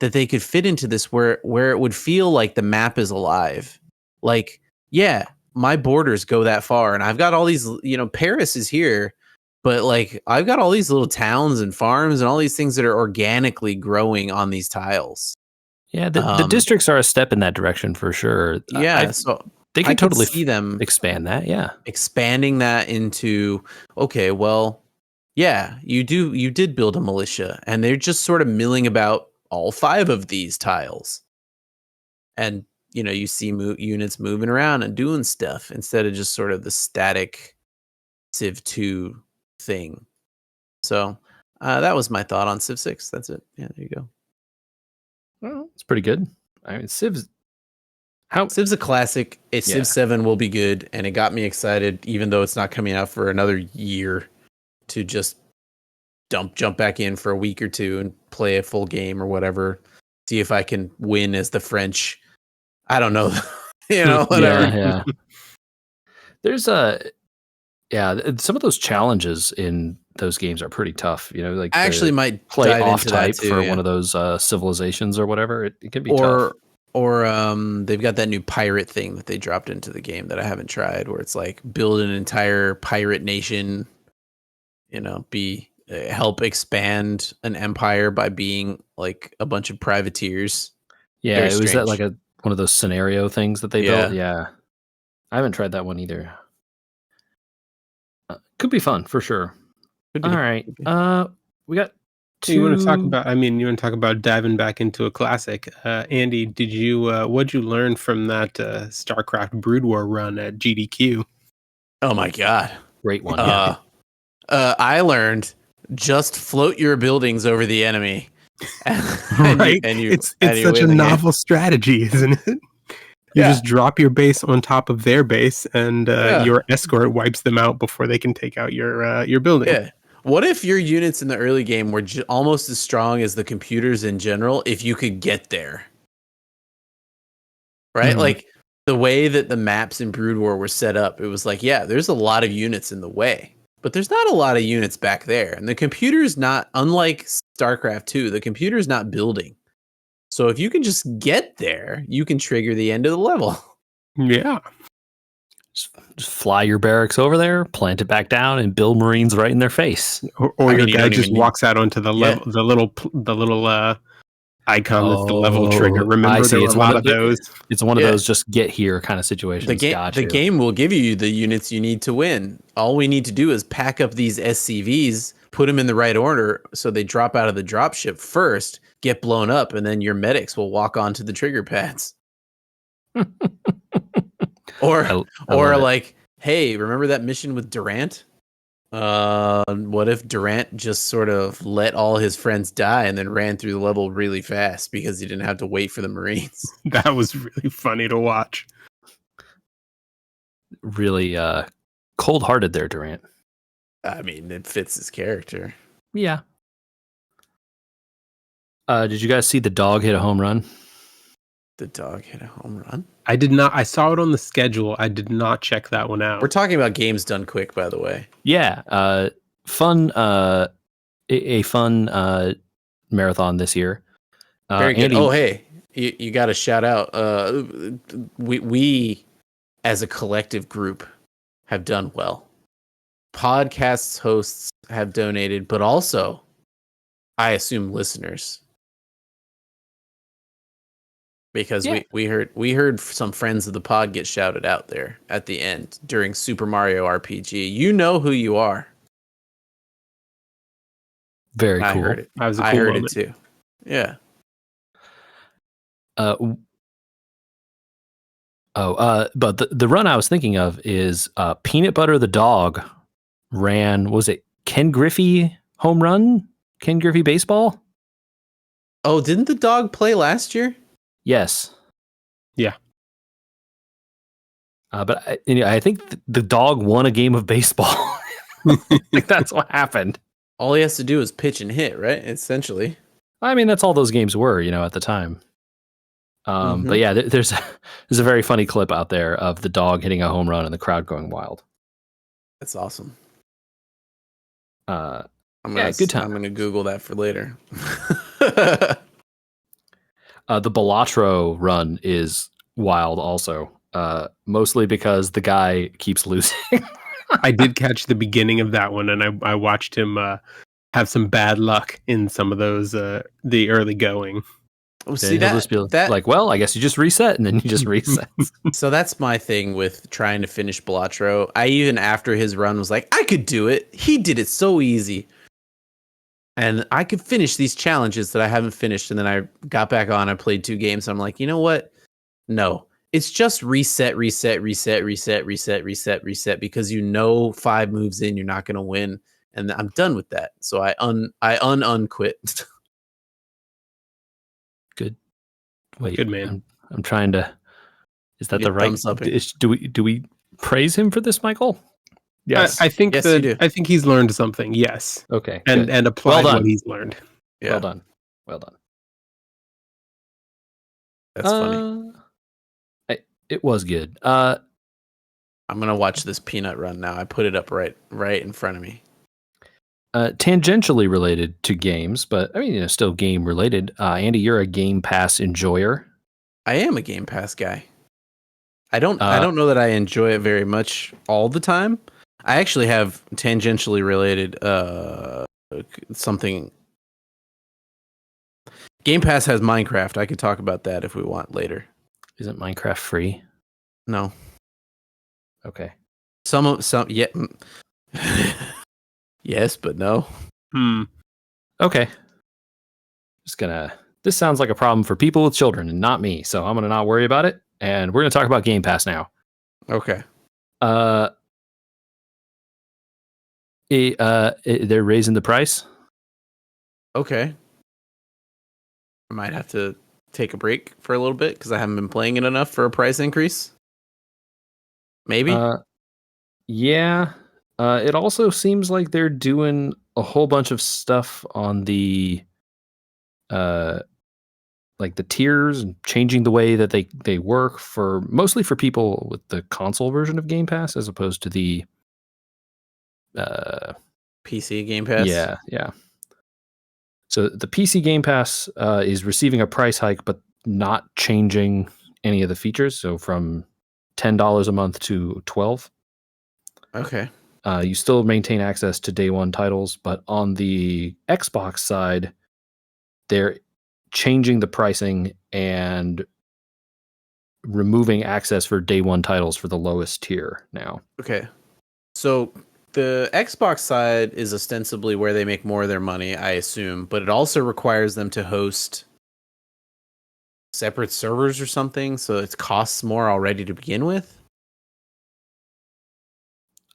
that they could fit into this where it would feel like the map is alive. Like, yeah, my borders go that far and I've got all these, Paris is here, but like I've got all these little towns and farms and all these things that are organically growing on these tiles. Yeah, the districts are a step in that direction for sure. Yeah, so they I could totally see them expand that. Yeah, expanding that into, okay, well, yeah, you did build a militia, and they're just sort of milling about all 5 of these tiles, and you see units moving around and doing stuff instead of just sort of the static Civ 2 thing. So that was my thought on Civ 6. That's it. Yeah, there you go. well, it's pretty good. I mean, Civ's a classic. Civ 7 will be good, and it got me excited, even though it's not coming out for another year, to just jump back in for a week or two and play a full game or whatever. See if I can win as the French. I don't know. Whatever. Yeah. There's some of those challenges in those games are pretty tough. Like I actually might play dive off into that type too, for one of those civilizations or whatever. It can be tough. Or they've got that new pirate thing that they dropped into the game that I haven't tried, where it's like build an entire pirate nation. Help expand an empire by being like a bunch of privateers. Yeah, Very it was strange. that like one of those scenario things that they built. Yeah, I haven't tried that one either. Could be fun for sure. All right, we got. You want to talk about diving back into a classic? Andy, what'd you learn from that Starcraft Brood War run at GDQ? Oh my god, great one! I learned just float your buildings over the enemy. Right, it's such a novel strategy, isn't it? You just drop your base on top of their base, and your escort wipes them out before they can take out your building. Yeah. What if your units in the early game were almost as strong as the computers in general if you could get there? Right? Mm-hmm. Like the way that the maps in Brood War were set up, it was like, yeah, there's a lot of units in the way, but there's not a lot of units back there. And the computer's not, unlike StarCraft 2, the computer's not building. So if you can just get there, you can trigger the end of the level. Yeah. Just fly your barracks over there, plant it back down, and build Marines right in their face. Or your guy just walks out onto the level, the little icon that's the level trigger. Remember, there were a lot of those. It's one of those just get here kind of situations. The game will give you the units you need to win. All we need to do is pack up these SCVs, put them in the right order so they drop out of the dropship first, get blown up, and then your medics will walk onto the trigger pads. Or like, hey, remember that mission with Durant? What if Durant just sort of let all his friends die and then ran through the level really fast because he didn't have to wait for the Marines? That was really funny to watch. Really cold-hearted there, Durant. I mean, it fits his character. Yeah. Did you guys see the dog hit a home run? The dog hit a home run? I did not. I saw it on the schedule. I did not check that one out. We're talking about games done quick, by the way. Yeah. Fun. A fun marathon this year. Very good. Andy, hey, you got to shout out. We, as a collective group, have done well. Podcasts hosts have donated, but also, I assume, listeners. Because we heard some friends of the pod get shouted out there at the end during Super Mario RPG. You know who you are. Very cool. I heard it. I heard it too. Yeah. But the run I was thinking of is Peanut Butter the dog ran. Was it Ken Griffey home run? Ken Griffey baseball? Oh, didn't the dog play last year? Yes. Yeah. But I think the dog won a game of baseball. Like that's what happened. All he has to do is pitch and hit, right? Essentially. I mean, that's all those games were, at the time. But yeah, there's a very funny clip out there of the dog hitting a home run and the crowd going wild. That's awesome. Good time. I'm gonna Google that for later. The Balatro run is wild also, mostly because the guy keeps losing. I did catch the beginning of that one, and I watched him have some bad luck in some of those, the early going. Oh, Then see he'll just be that like, well, I guess you just reset, and then you just reset. so that's my thing with trying to finish Balatro. I even after his run was like, I could do it. He did it so easy. And I could finish these challenges that I haven't finished. And then I got back on, I played 2 games. And I'm like, you know what? No. It's just reset, because you know 5 moves in, you're not gonna win. And I'm done with that. So I unquit. Good. Wait, Good man. I'm trying to. Is that Yeah, the right? thumbs up. Do we praise him for this, Michael? Yes. I think Yes, you do. I think he's learned something. Yes, Okay. and good. applied Well what done. he's learned. Yeah, Well done. Well done. that's funny. It was good. I'm gonna watch this peanut run now. I put it up right in front of me. Tangentially related to games, but I mean, still game related. Andy, you're a Game Pass enjoyer. I am a Game Pass guy. I don't know that I enjoy it very much all the time. I actually have tangentially related something. Game Pass has Minecraft. I could talk about that if we want later. Isn't Minecraft free? No. Okay. Some yeah. Yes, but no. Okay. This sounds like a problem for people with children and not me, so I'm gonna not worry about it. And we're gonna talk about Game Pass now. Okay. They're raising the price. Okay. I might have to take a break for a little bit because I haven't been playing it enough for a price increase. Maybe. Yeah. It also seems like they're doing a whole bunch of stuff on the like the tiers and changing the way that they work for mostly for people with the console version of Game Pass as opposed to the PC Game Pass. Yeah. So the PC Game Pass is receiving a price hike, but not changing any of the features. So from $10 a month to $12. Okay. You still maintain access to day one titles, but on the Xbox side, they're changing the pricing and removing access for day one titles for the lowest tier now. Okay. So the Xbox side is ostensibly where they make more of their money, I assume, but it also requires them to host separate servers or something, so it costs more already to begin with.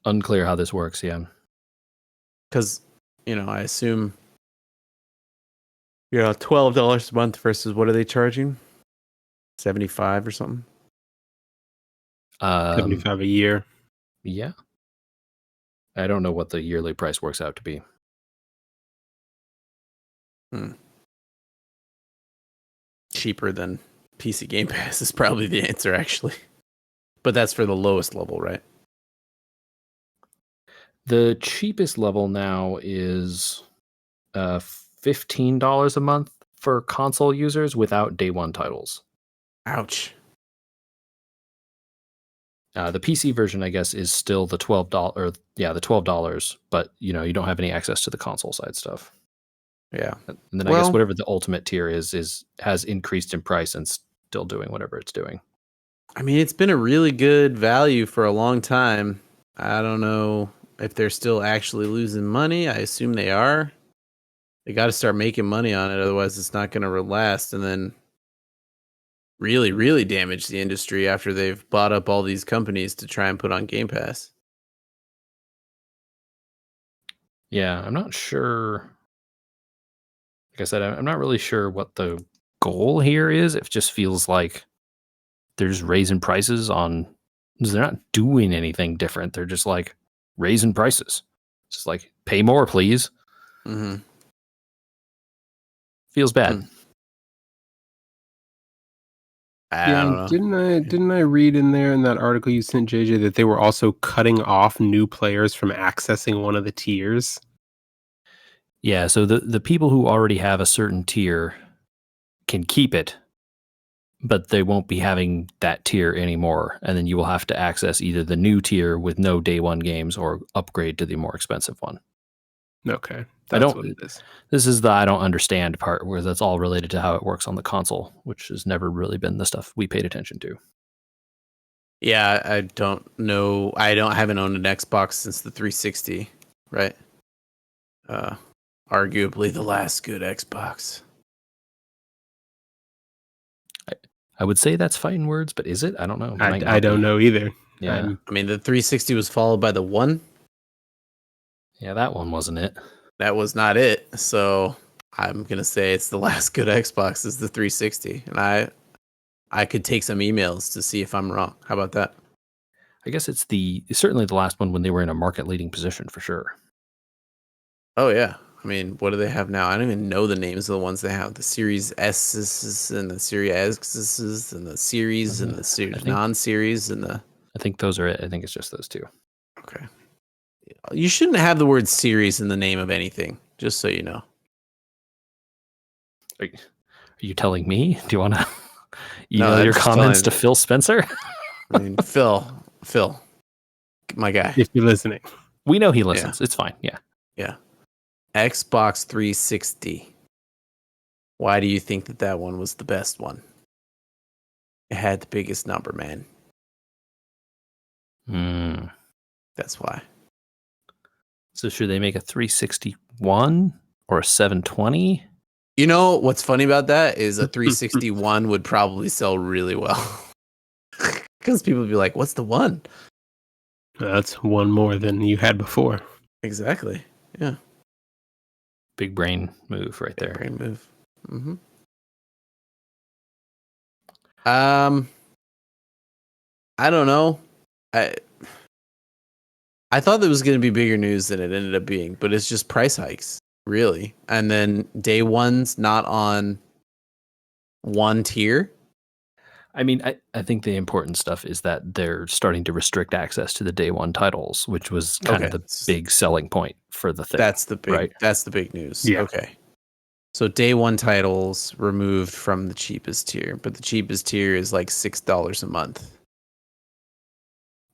Unclear how this works, yeah. Because, I assume $12 a month versus what are they charging? 75 or something? 75 a year. Yeah. I don't know what the yearly price works out to be. Cheaper than PC Game Pass is probably the answer, actually. But that's for the lowest level, right? The cheapest level now is $15 a month for console users without day one titles. Ouch. The PC version, I guess, is still the $12, the $12, but you don't have any access to the console side stuff. Yeah. And then I guess whatever the ultimate tier has increased in price and still doing whatever it's doing. I mean, it's been a really good value for a long time. I don't know if they're still actually losing money. I assume they are. They got to start making money on it, otherwise it's not going to last. And then really, really damage the industry after they've bought up all these companies to try and put on Game Pass. Yeah, I'm not sure. Like I said, I'm not really sure what the goal here is. It just feels like they're just raising prices on. They're not doing anything different. They're just like raising prices. It's just like pay more, please. Mm-hmm. Feels bad. I don't know. Didn't I read in there in that article you sent, JJ, that they were also cutting off new players from accessing one of the tiers? Yeah, so the people who already have a certain tier can keep it, but they won't be having that tier anymore. And then you will have to access either the new tier with no day one games or upgrade to the more expensive one. Okay. I That's don't. what it is. This is the I don't understand part, where that's all related to how it works on the console, which has never really been the stuff we paid attention to. Yeah, I don't know. Haven't owned an Xbox since the 360, right? Arguably the last good Xbox. I would say that's fighting words, but is it? I don't know. It might I not don't be. know either. Yeah. I mean, the 360 was followed by the one. Yeah, that one wasn't it. That was not it. So I'm gonna say it's the last good Xbox is the 360, and I could take some emails to see if I'm wrong. How about that? I guess it's certainly the last one when they were in a market leading position for sure. Oh yeah. I mean, what do they have now? I don't even know the names of the ones they have. The Series S and the Series X and the Series and the Series non-series and the. I think those are it. I think it's just those two. Okay. You shouldn't have the word series in the name of anything, just so you know. Are you telling me? Do you want to email I'm your just comments to telling- Phil Spencer? I mean, Phil, my guy. If you're listening. We know he listens. It's fine. Yeah. Yeah. Xbox 360. Why do you think that one was the best one? It had the biggest number, man. That's why. So should they make a 361 or a 720? You know what's funny about that is a 361 would probably sell really well. Because people would be like, what's the one? That's one more than you had before. Exactly. Yeah. Big brain move right there. Brain move. Mm-hmm. I don't know. I thought there was going to be bigger news than it ended up being, but it's just price hikes, really. And then day one's not on one tier. I mean, I think the important stuff is that they're starting to restrict access to the day one titles, which was kind of the big selling point for the thing. That's the big, right? That's the big news. Yeah. Okay. So day one titles removed from the cheapest tier, but the cheapest tier is like $6 a month.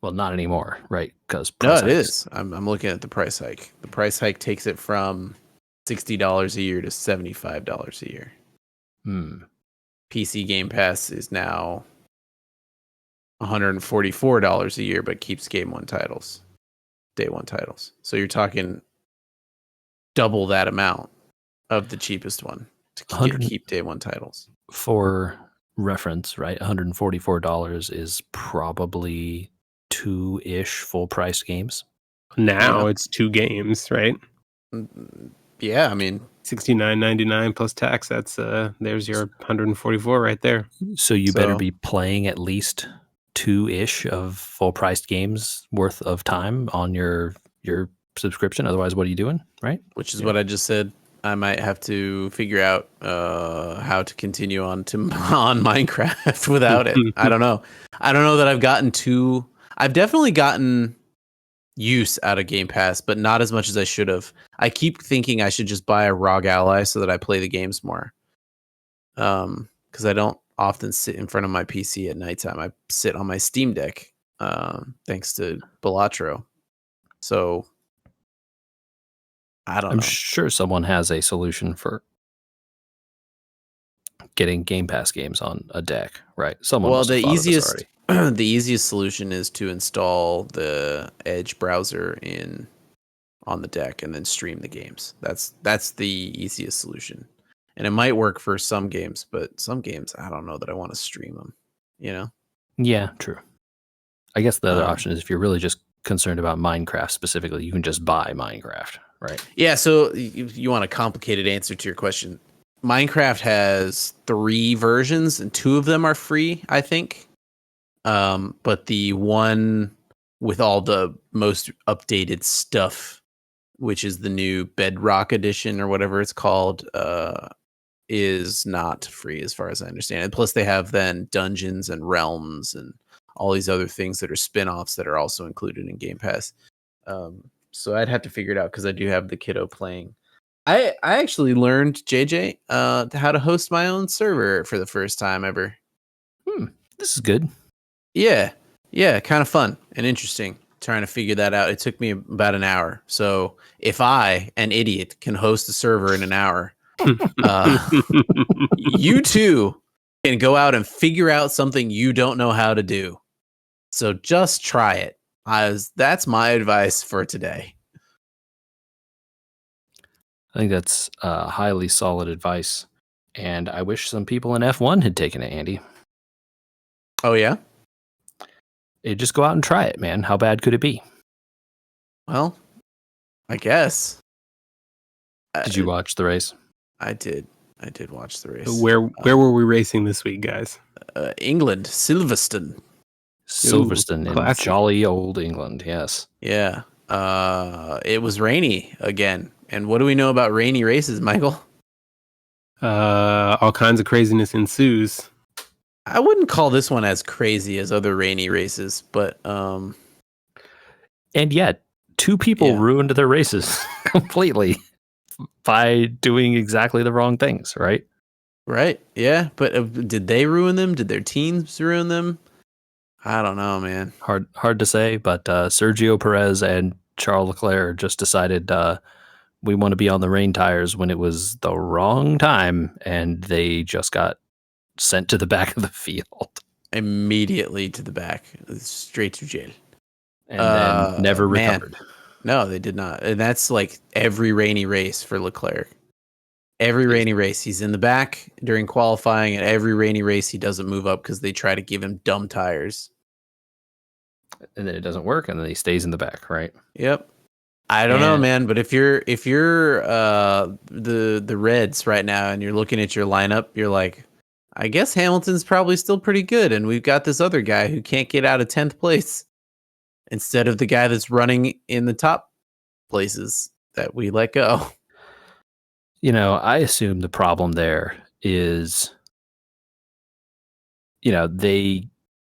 Well, not anymore, right? Because no, it is. I'm looking at the price hike. The price hike takes it from $60 a year to $75 a year. PC Game Pass is now $144 a year, but keeps day one titles. So you're talking double that amount of the cheapest one to keep day one titles. For reference, right? $144 is probably 2-ish full price games. Now it's 2 games, right? Yeah, I mean $69.99 plus tax. That's there's your 144 right there. So you better be playing at least 2-ish of full priced games worth of time on your subscription. Otherwise, what are you doing? Right? Which is what I just said. I might have to figure out how to continue on Minecraft without it. I don't know. I don't know that I've definitely gotten use out of Game Pass, but not as much as I should have. I keep thinking I should just buy a ROG Ally so that I play the games more. Because I don't often sit in front of my PC at nighttime. I sit on my Steam Deck, thanks to Balatro. So I don't know. I'm sure someone has a solution for getting Game Pass games on a deck, right? Someone the easiest solution is to install the Edge browser on the deck and then stream the games. That's the easiest solution. And it might work for some games, but some games I don't know that I want to stream them, you know? Yeah, true. I guess the other option is if you're really just concerned about Minecraft specifically, you can just buy Minecraft, right? Yeah, so if you want a complicated answer to your question, Minecraft has 3 versions and 2 of them are free, I think. But the one with all the most updated stuff, which is the new Bedrock edition or whatever it's called, is not free as far as I understand it. Plus they have then dungeons and realms and all these other things that are spin-offs that are also included in Game Pass. So I'd have to figure it out because I do have the kiddo playing. I actually learned, JJ, how to host my own server for the first time ever. This is good. Yeah, kind of fun and interesting. trying to figure that out. It took me about an hour. So if I, an idiot, can host a server in an hour, you too can go out and figure out something you don't know how to do. So just try it. That's my advice for today. I think that's highly solid advice. And I wish some people in F1 had taken it, Andy. Oh, yeah? Just go out and try it, man. How bad could it be? Well, I guess. Did you watch the race? I did. I did watch the race. Where were we racing this week, guys? England, Silverstone. Silverstone in classic. jolly old England, yes. Yeah. It was rainy again. And what do we know about rainy races, Michael? All kinds of craziness ensues. I wouldn't call this one as crazy as other rainy races, but and yet 2 people ruined their races completely by doing exactly the wrong things, right? Right. Yeah, but did they ruin them? Did their teams ruin them? I don't know, man. Hard to say, but Sergio Perez and Charles Leclerc just decided we want to be on the rain tires when it was the wrong time, and they just got sent to the back of the field. Immediately to the back, straight to jail. And then never recovered. No, they did not. And that's like every rainy race for Leclerc. Every rainy race, he's in the back during qualifying, and every rainy race, he doesn't move up because they try to give him dumb tires. And then it doesn't work, and then he stays in the back, right? Yep. I don't know, man, but if you're the Reds right now and you're looking at your lineup, you're like, I guess Hamilton's probably still pretty good, and we've got this other guy who can't get out of 10th place instead of the guy that's running in the top places that we let go. You know, I assume the problem there is, you know, they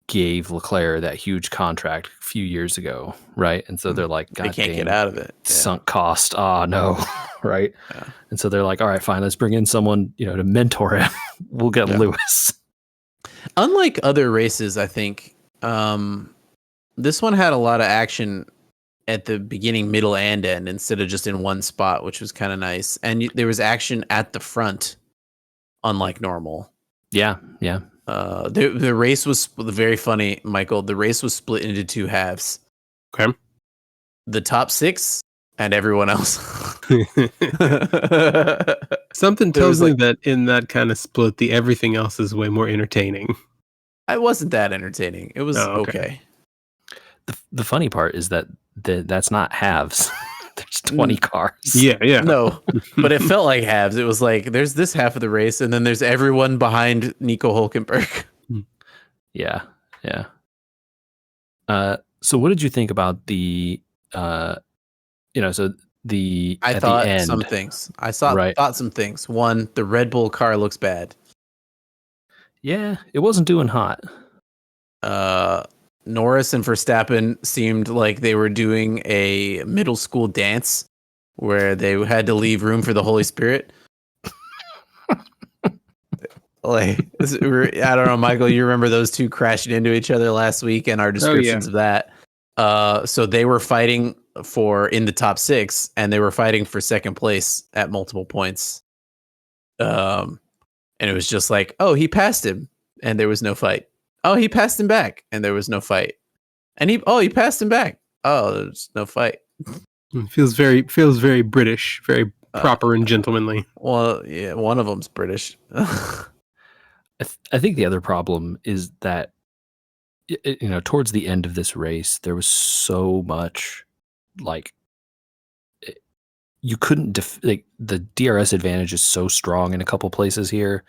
gave Leclerc that huge contract a few years ago, right? And so they're like, God, they can't get out of it. Sunk cost. Oh, no. Right? Yeah. And so they're like, all right, fine, let's bring in someone, you know, to mentor him. We'll get Lewis. Unlike other races, I think this one had a lot of action at the beginning, middle, and end instead of just in one spot, which was kind of nice. And there was action at the front, unlike normal. Yeah. The race was very funny, Michael. The race was split into 2 halves. Okay. The top 6 and everyone else. Something tells me that in that kind of split, the everything else is way more entertaining. It wasn't that entertaining. It was okay. The funny part is that that's not halves. There's 20 cars. Yeah. No, but it felt like halves. It was like there's this half of the race, and then there's everyone behind Nico Hülkenberg. Yeah. So what did you think about the I thought some things. I thought some things. One, the Red Bull car looks bad. Yeah, it wasn't doing hot. Norris and Verstappen seemed like they were doing a middle school dance where they had to leave room for the Holy Spirit. I don't know, Michael, you remember those two crashing into each other last week and our descriptions of that. So they were fighting in the top 6, and they were fighting for second place at multiple points. And it was just like, oh, he passed him, and there was no fight. Oh, he passed him back, and there was no fight. And he passed him back. Oh, there's no fight. It feels very British, very proper and gentlemanly. Well, yeah, one of them's British. I think the other problem is that, towards the end of this race, there was so much, you couldn't the DRS advantage is so strong in a couple places here.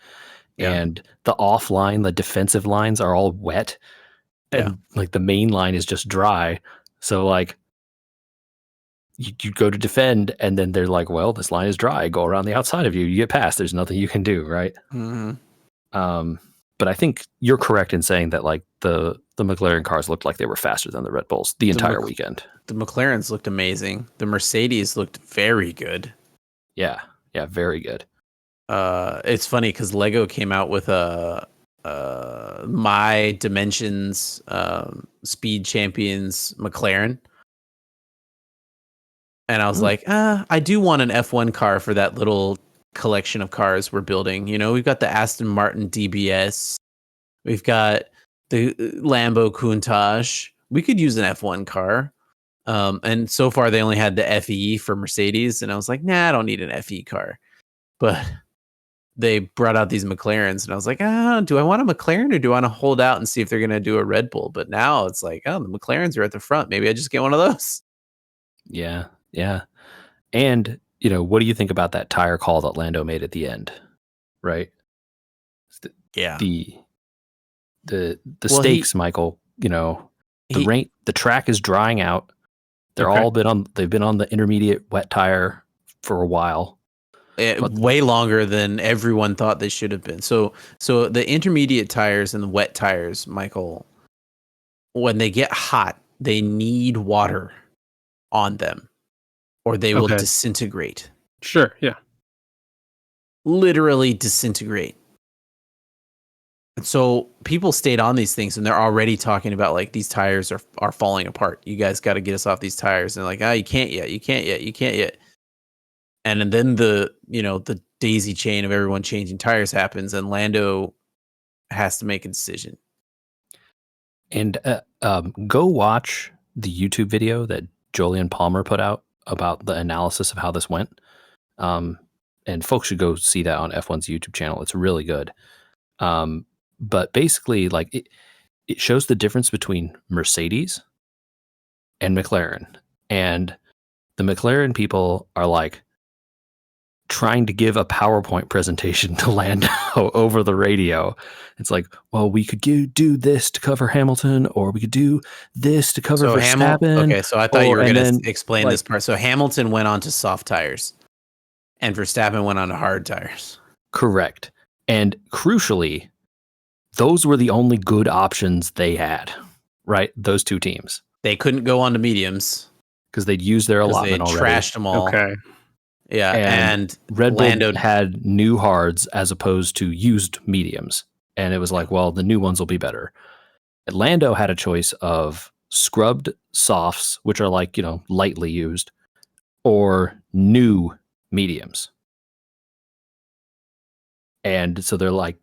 Yeah. And the offline, the defensive lines are all wet, and the main line is just dry. So you go to defend, and then they're like, "Well, this line is dry. Go around the outside of you. You get past. There's nothing you can do, right?" Mm-hmm. But I think you're correct in saying that the McLaren cars looked like they were faster than the Red Bulls the entire weekend. The McLarens looked amazing. The Mercedes looked very good. Yeah, very good. It's funny because Lego came out with a my dimensions speed champions McLaren. And I was like, I do want an F1 car for that little collection of cars we're building. You know, we've got the Aston Martin DBS. We've got the Lambo Countach. We could use an F1 car. And so far they only had the FE for Mercedes. And I was like, nah, I don't need an FE car. But they brought out these McLarens. And I was like, do I want a McLaren or do I want to hold out and see if they're going to do a Red Bull? But now it's like, the McLarens are at the front. Maybe I just get one of those. Yeah. Yeah. And, you know, what do you think about that tire call that Lando made at the end? Right? Yeah. The stakes, Michael, you know, the track is drying out. They've been on the intermediate wet tire for a while. Way longer than everyone thought they should have been. So the intermediate tires and the wet tires, Michael, when they get hot, they need water on them or they will disintegrate. Sure, yeah. Literally disintegrate. And so people stayed on these things and they're already talking about like these tires are falling apart. You guys got to get us off these tires. And like, you can't yet. And then the daisy chain of everyone changing tires happens and Lando has to make a decision. And go watch the YouTube video that Jolyon Palmer put out about the analysis of how this went. And folks should go see that on F1's YouTube channel. It's really good. But basically, like it shows the difference between Mercedes and McLaren. And the McLaren people are like trying to give a PowerPoint presentation to Lando over the radio. It's like, well, we could do this to cover Hamilton, or we could do this to cover Verstappen. Okay, so I thought you were going to explain this part. So Hamilton went on to soft tires, and Verstappen went on to hard tires. Correct. And crucially, those were the only good options they had, right? Those two teams. They couldn't go on to mediums because they'd used their allotment already. They trashed them all. Okay. Yeah, and Red Bull had new hards as opposed to used mediums. And it was like, well, the new ones will be better. And Lando had a choice of scrubbed softs, which are like, lightly used, or new mediums. And so they're like,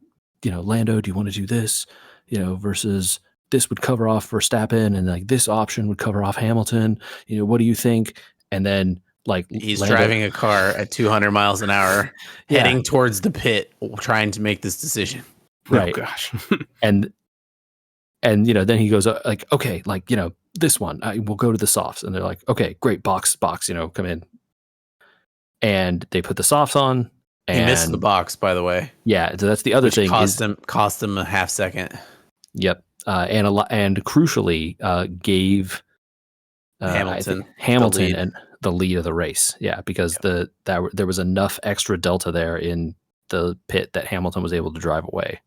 Lando, do you want to do this? Versus this would cover off Verstappen, and like this option would cover off Hamilton. What do you think? And then like he's driving a car at 200 miles an hour, heading towards the pit, trying to make this decision. Right. Oh gosh. and then he goes like, okay, like, this one, we'll go to the softs. And they're like, okay, great, box, come in. And they put the softs on. And he missed the box, by the way. Yeah, so that's the other thing. Cost him a half second. Yep. And crucially, gave Hamilton and the lead of the race. Yeah, because there was enough extra delta there in the pit that Hamilton was able to drive away.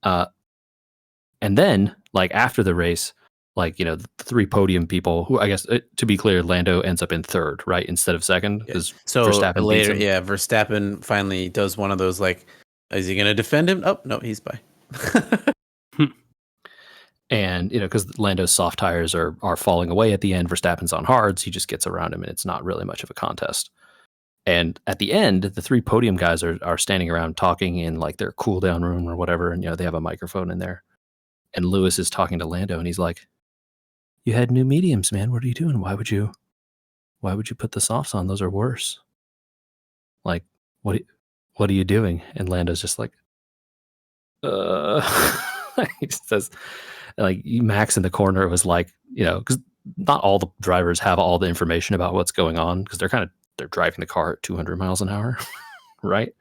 And then, like after the race, like the three podium people, who I guess to be clear, Lando ends up in third, right, instead of second. So Verstappen later, Verstappen finally does one of those like, is he going to defend him? Oh no, he's by. And because Lando's soft tires are falling away at the end, Verstappen's on hards. He just gets around him, and it's not really much of a contest. And at the end, the three podium guys are standing around talking in like their cool down room or whatever, and they have a microphone in there. And Lewis is talking to Lando, and he's like, "You had new mediums, man. What are you doing? Why would you put the softs on? Those are worse. Like, what are you doing?" And Lando's just like, he says, like, Max in the corner was like, because not all the drivers have all the information about what's going on, because they're driving the car at 200 miles an hour, right?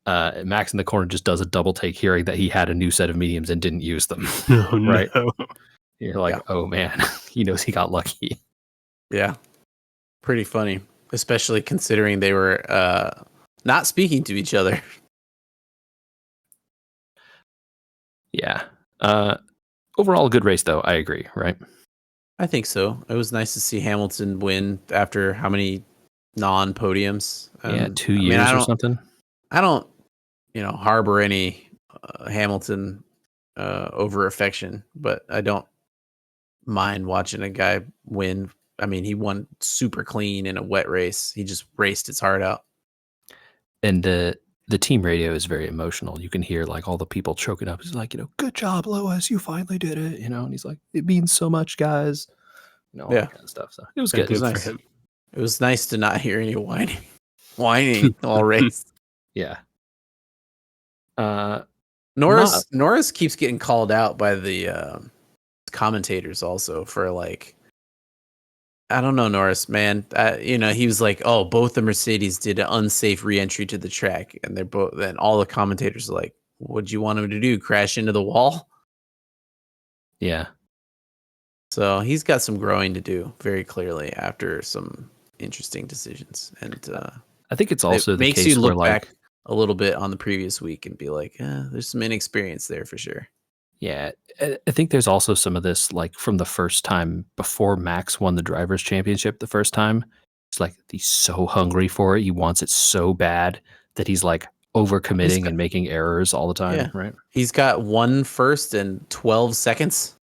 Max in the corner just does a double take, hearing that he had a new set of mediums and didn't use them. Oh, right? No. You're like, oh man, he knows he got lucky. Yeah, pretty funny, especially considering they were not speaking to each other. Yeah. Overall, a good race, though. I agree, right? I think so. It was nice to see Hamilton win after how many non-podiums? 2 years or something. I don't, harbor any Hamilton over affection, but I don't mind watching a guy win. I mean, he won super clean in a wet race. He just raced his heart out. And the team radio is very emotional. You can hear like all the people choking up. He's like, good job, Lewis. You finally did it. And he's like, it means so much, guys. All that kind of stuff. So it was good. Good It was for nice. him. It was nice to not hear any whining all race. Yeah. Norris keeps getting called out by the commentators also for like, I don't know, Norris, man. He was like, "Oh, both the Mercedes did an unsafe re-entry to the track," and they're both. Then all the commentators are like, "What'd you want him to do? Crash into the wall?" Yeah. So he's got some growing to do, very clearly, after some interesting decisions. And I think it's also it the makes case you where look like back a little bit on the previous week and be like, "There's some inexperience there for sure." Yeah, I think there's also some of this, like from the first time before Max won the Drivers' Championship the first time. It's like he's so hungry for it. He wants it so bad that he's like overcommitting and making errors all the time, right? He's got 1 first and 12 seconds.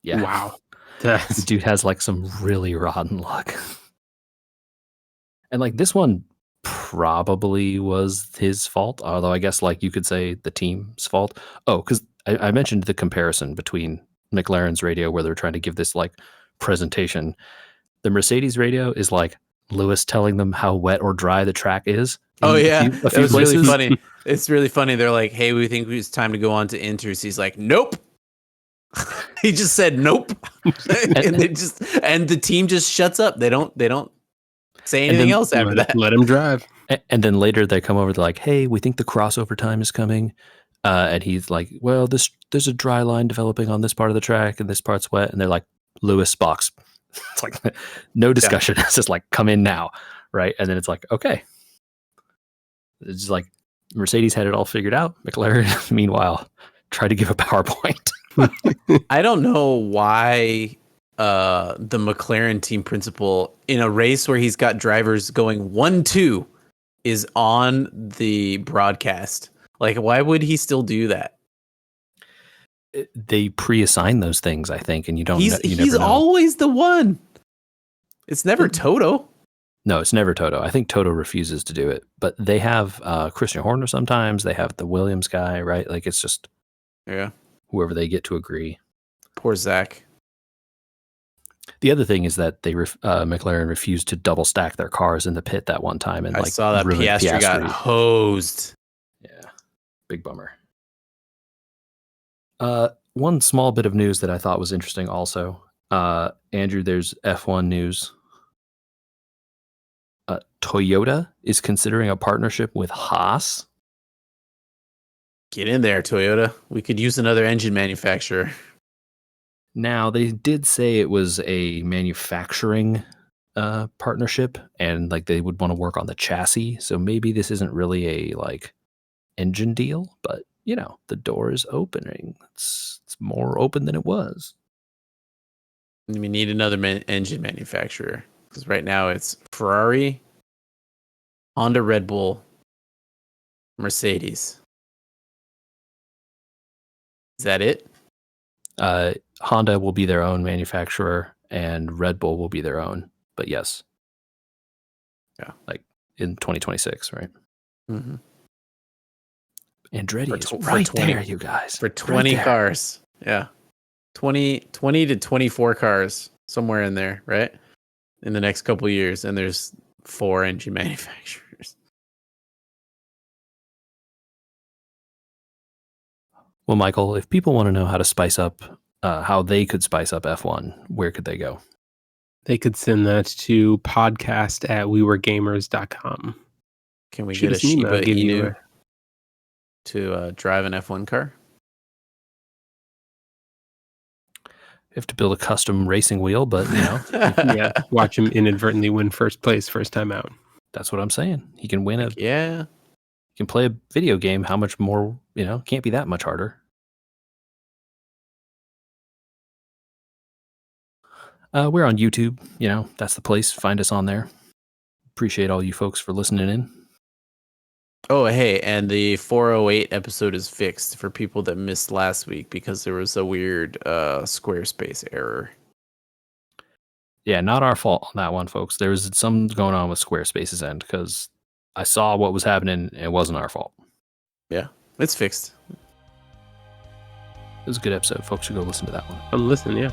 Yeah. Wow. The dude has like some really rotten luck. And like this one probably was his fault, although I guess like you could say the team's fault. Oh, because I mentioned the comparison between McLaren's radio where they're trying to give this like presentation. The Mercedes radio is like Lewis telling them how wet or dry the track is. Oh yeah, a few was really places. funny. It's really funny. They're like, "Hey, we think it's time to go on to inters." He's like, "Nope." He just said nope, and the team just shuts up. They don't say anything else after that. Let him drive. And then later they come over. They're like, "Hey, we think the crossover time is coming." And he's like, "Well, there's a dry line developing on this part of the track, and this part's wet." And they're like, "Lewis box." It's like no discussion. It's just like, "Come in now," right? And then it's like, okay. It's just like Mercedes had it all figured out. McLaren, meanwhile, tried to give a PowerPoint. I don't know why the McLaren team principal in a race where he's got drivers going 1-2 is on the broadcast. Like, why would he still do that? They pre-assign those things, I think, and you don't. He's never know. always the one. It's never Toto. No, it's never Toto. I think Toto refuses to do it, but they have Christian Horner sometimes. They have the Williams guy, right? Like it's just whoever they get to agree. Poor Zach. The other thing is that they McLaren refused to double stack their cars in the pit that one time, and I saw that Piastri got hosed. Yeah, big bummer. One small bit of news that I thought was interesting also. Andrew, there's F1 news. Toyota is considering a partnership with Haas. Get in there, Toyota. We could use another engine manufacturer. Now, they did say it was a manufacturing partnership, and like they would want to work on the chassis. So maybe this isn't really a like engine deal, but the door is opening. It's more open than it was. We need another engine manufacturer because right now it's Ferrari, Honda, Red Bull, Mercedes. Is that it? Honda will be their own manufacturer, and Red Bull will be their own. But yes, like in 2026, right? Mm-hmm. Andretti is right there, you guys. For 20 cars. Yeah. 20 to 24 cars, somewhere in there, right? In the next couple of years. And there's 4 engine manufacturers. Well, Michael, if people want to know how to spice up, how they could spice up F1, where could they go? They could send that to podcast@weweregamers.com. Can we get a Shiba Inu to drive an F1 car? You have to build a custom racing wheel, but watch him inadvertently win first place first time out. That's what I'm saying. He can win He can play a video game. How much more? Can't be that much harder. We're on YouTube. That's the place. Find us on there. Appreciate all you folks for listening in. Oh, hey, and the 408 episode is fixed for people that missed last week because there was a weird Squarespace error. Yeah, not our fault on that one, folks. There was something going on with Squarespace's end because I saw what was happening and it wasn't our fault. Yeah, it's fixed. It was a good episode. Folks should go listen to that one. Listen, yeah.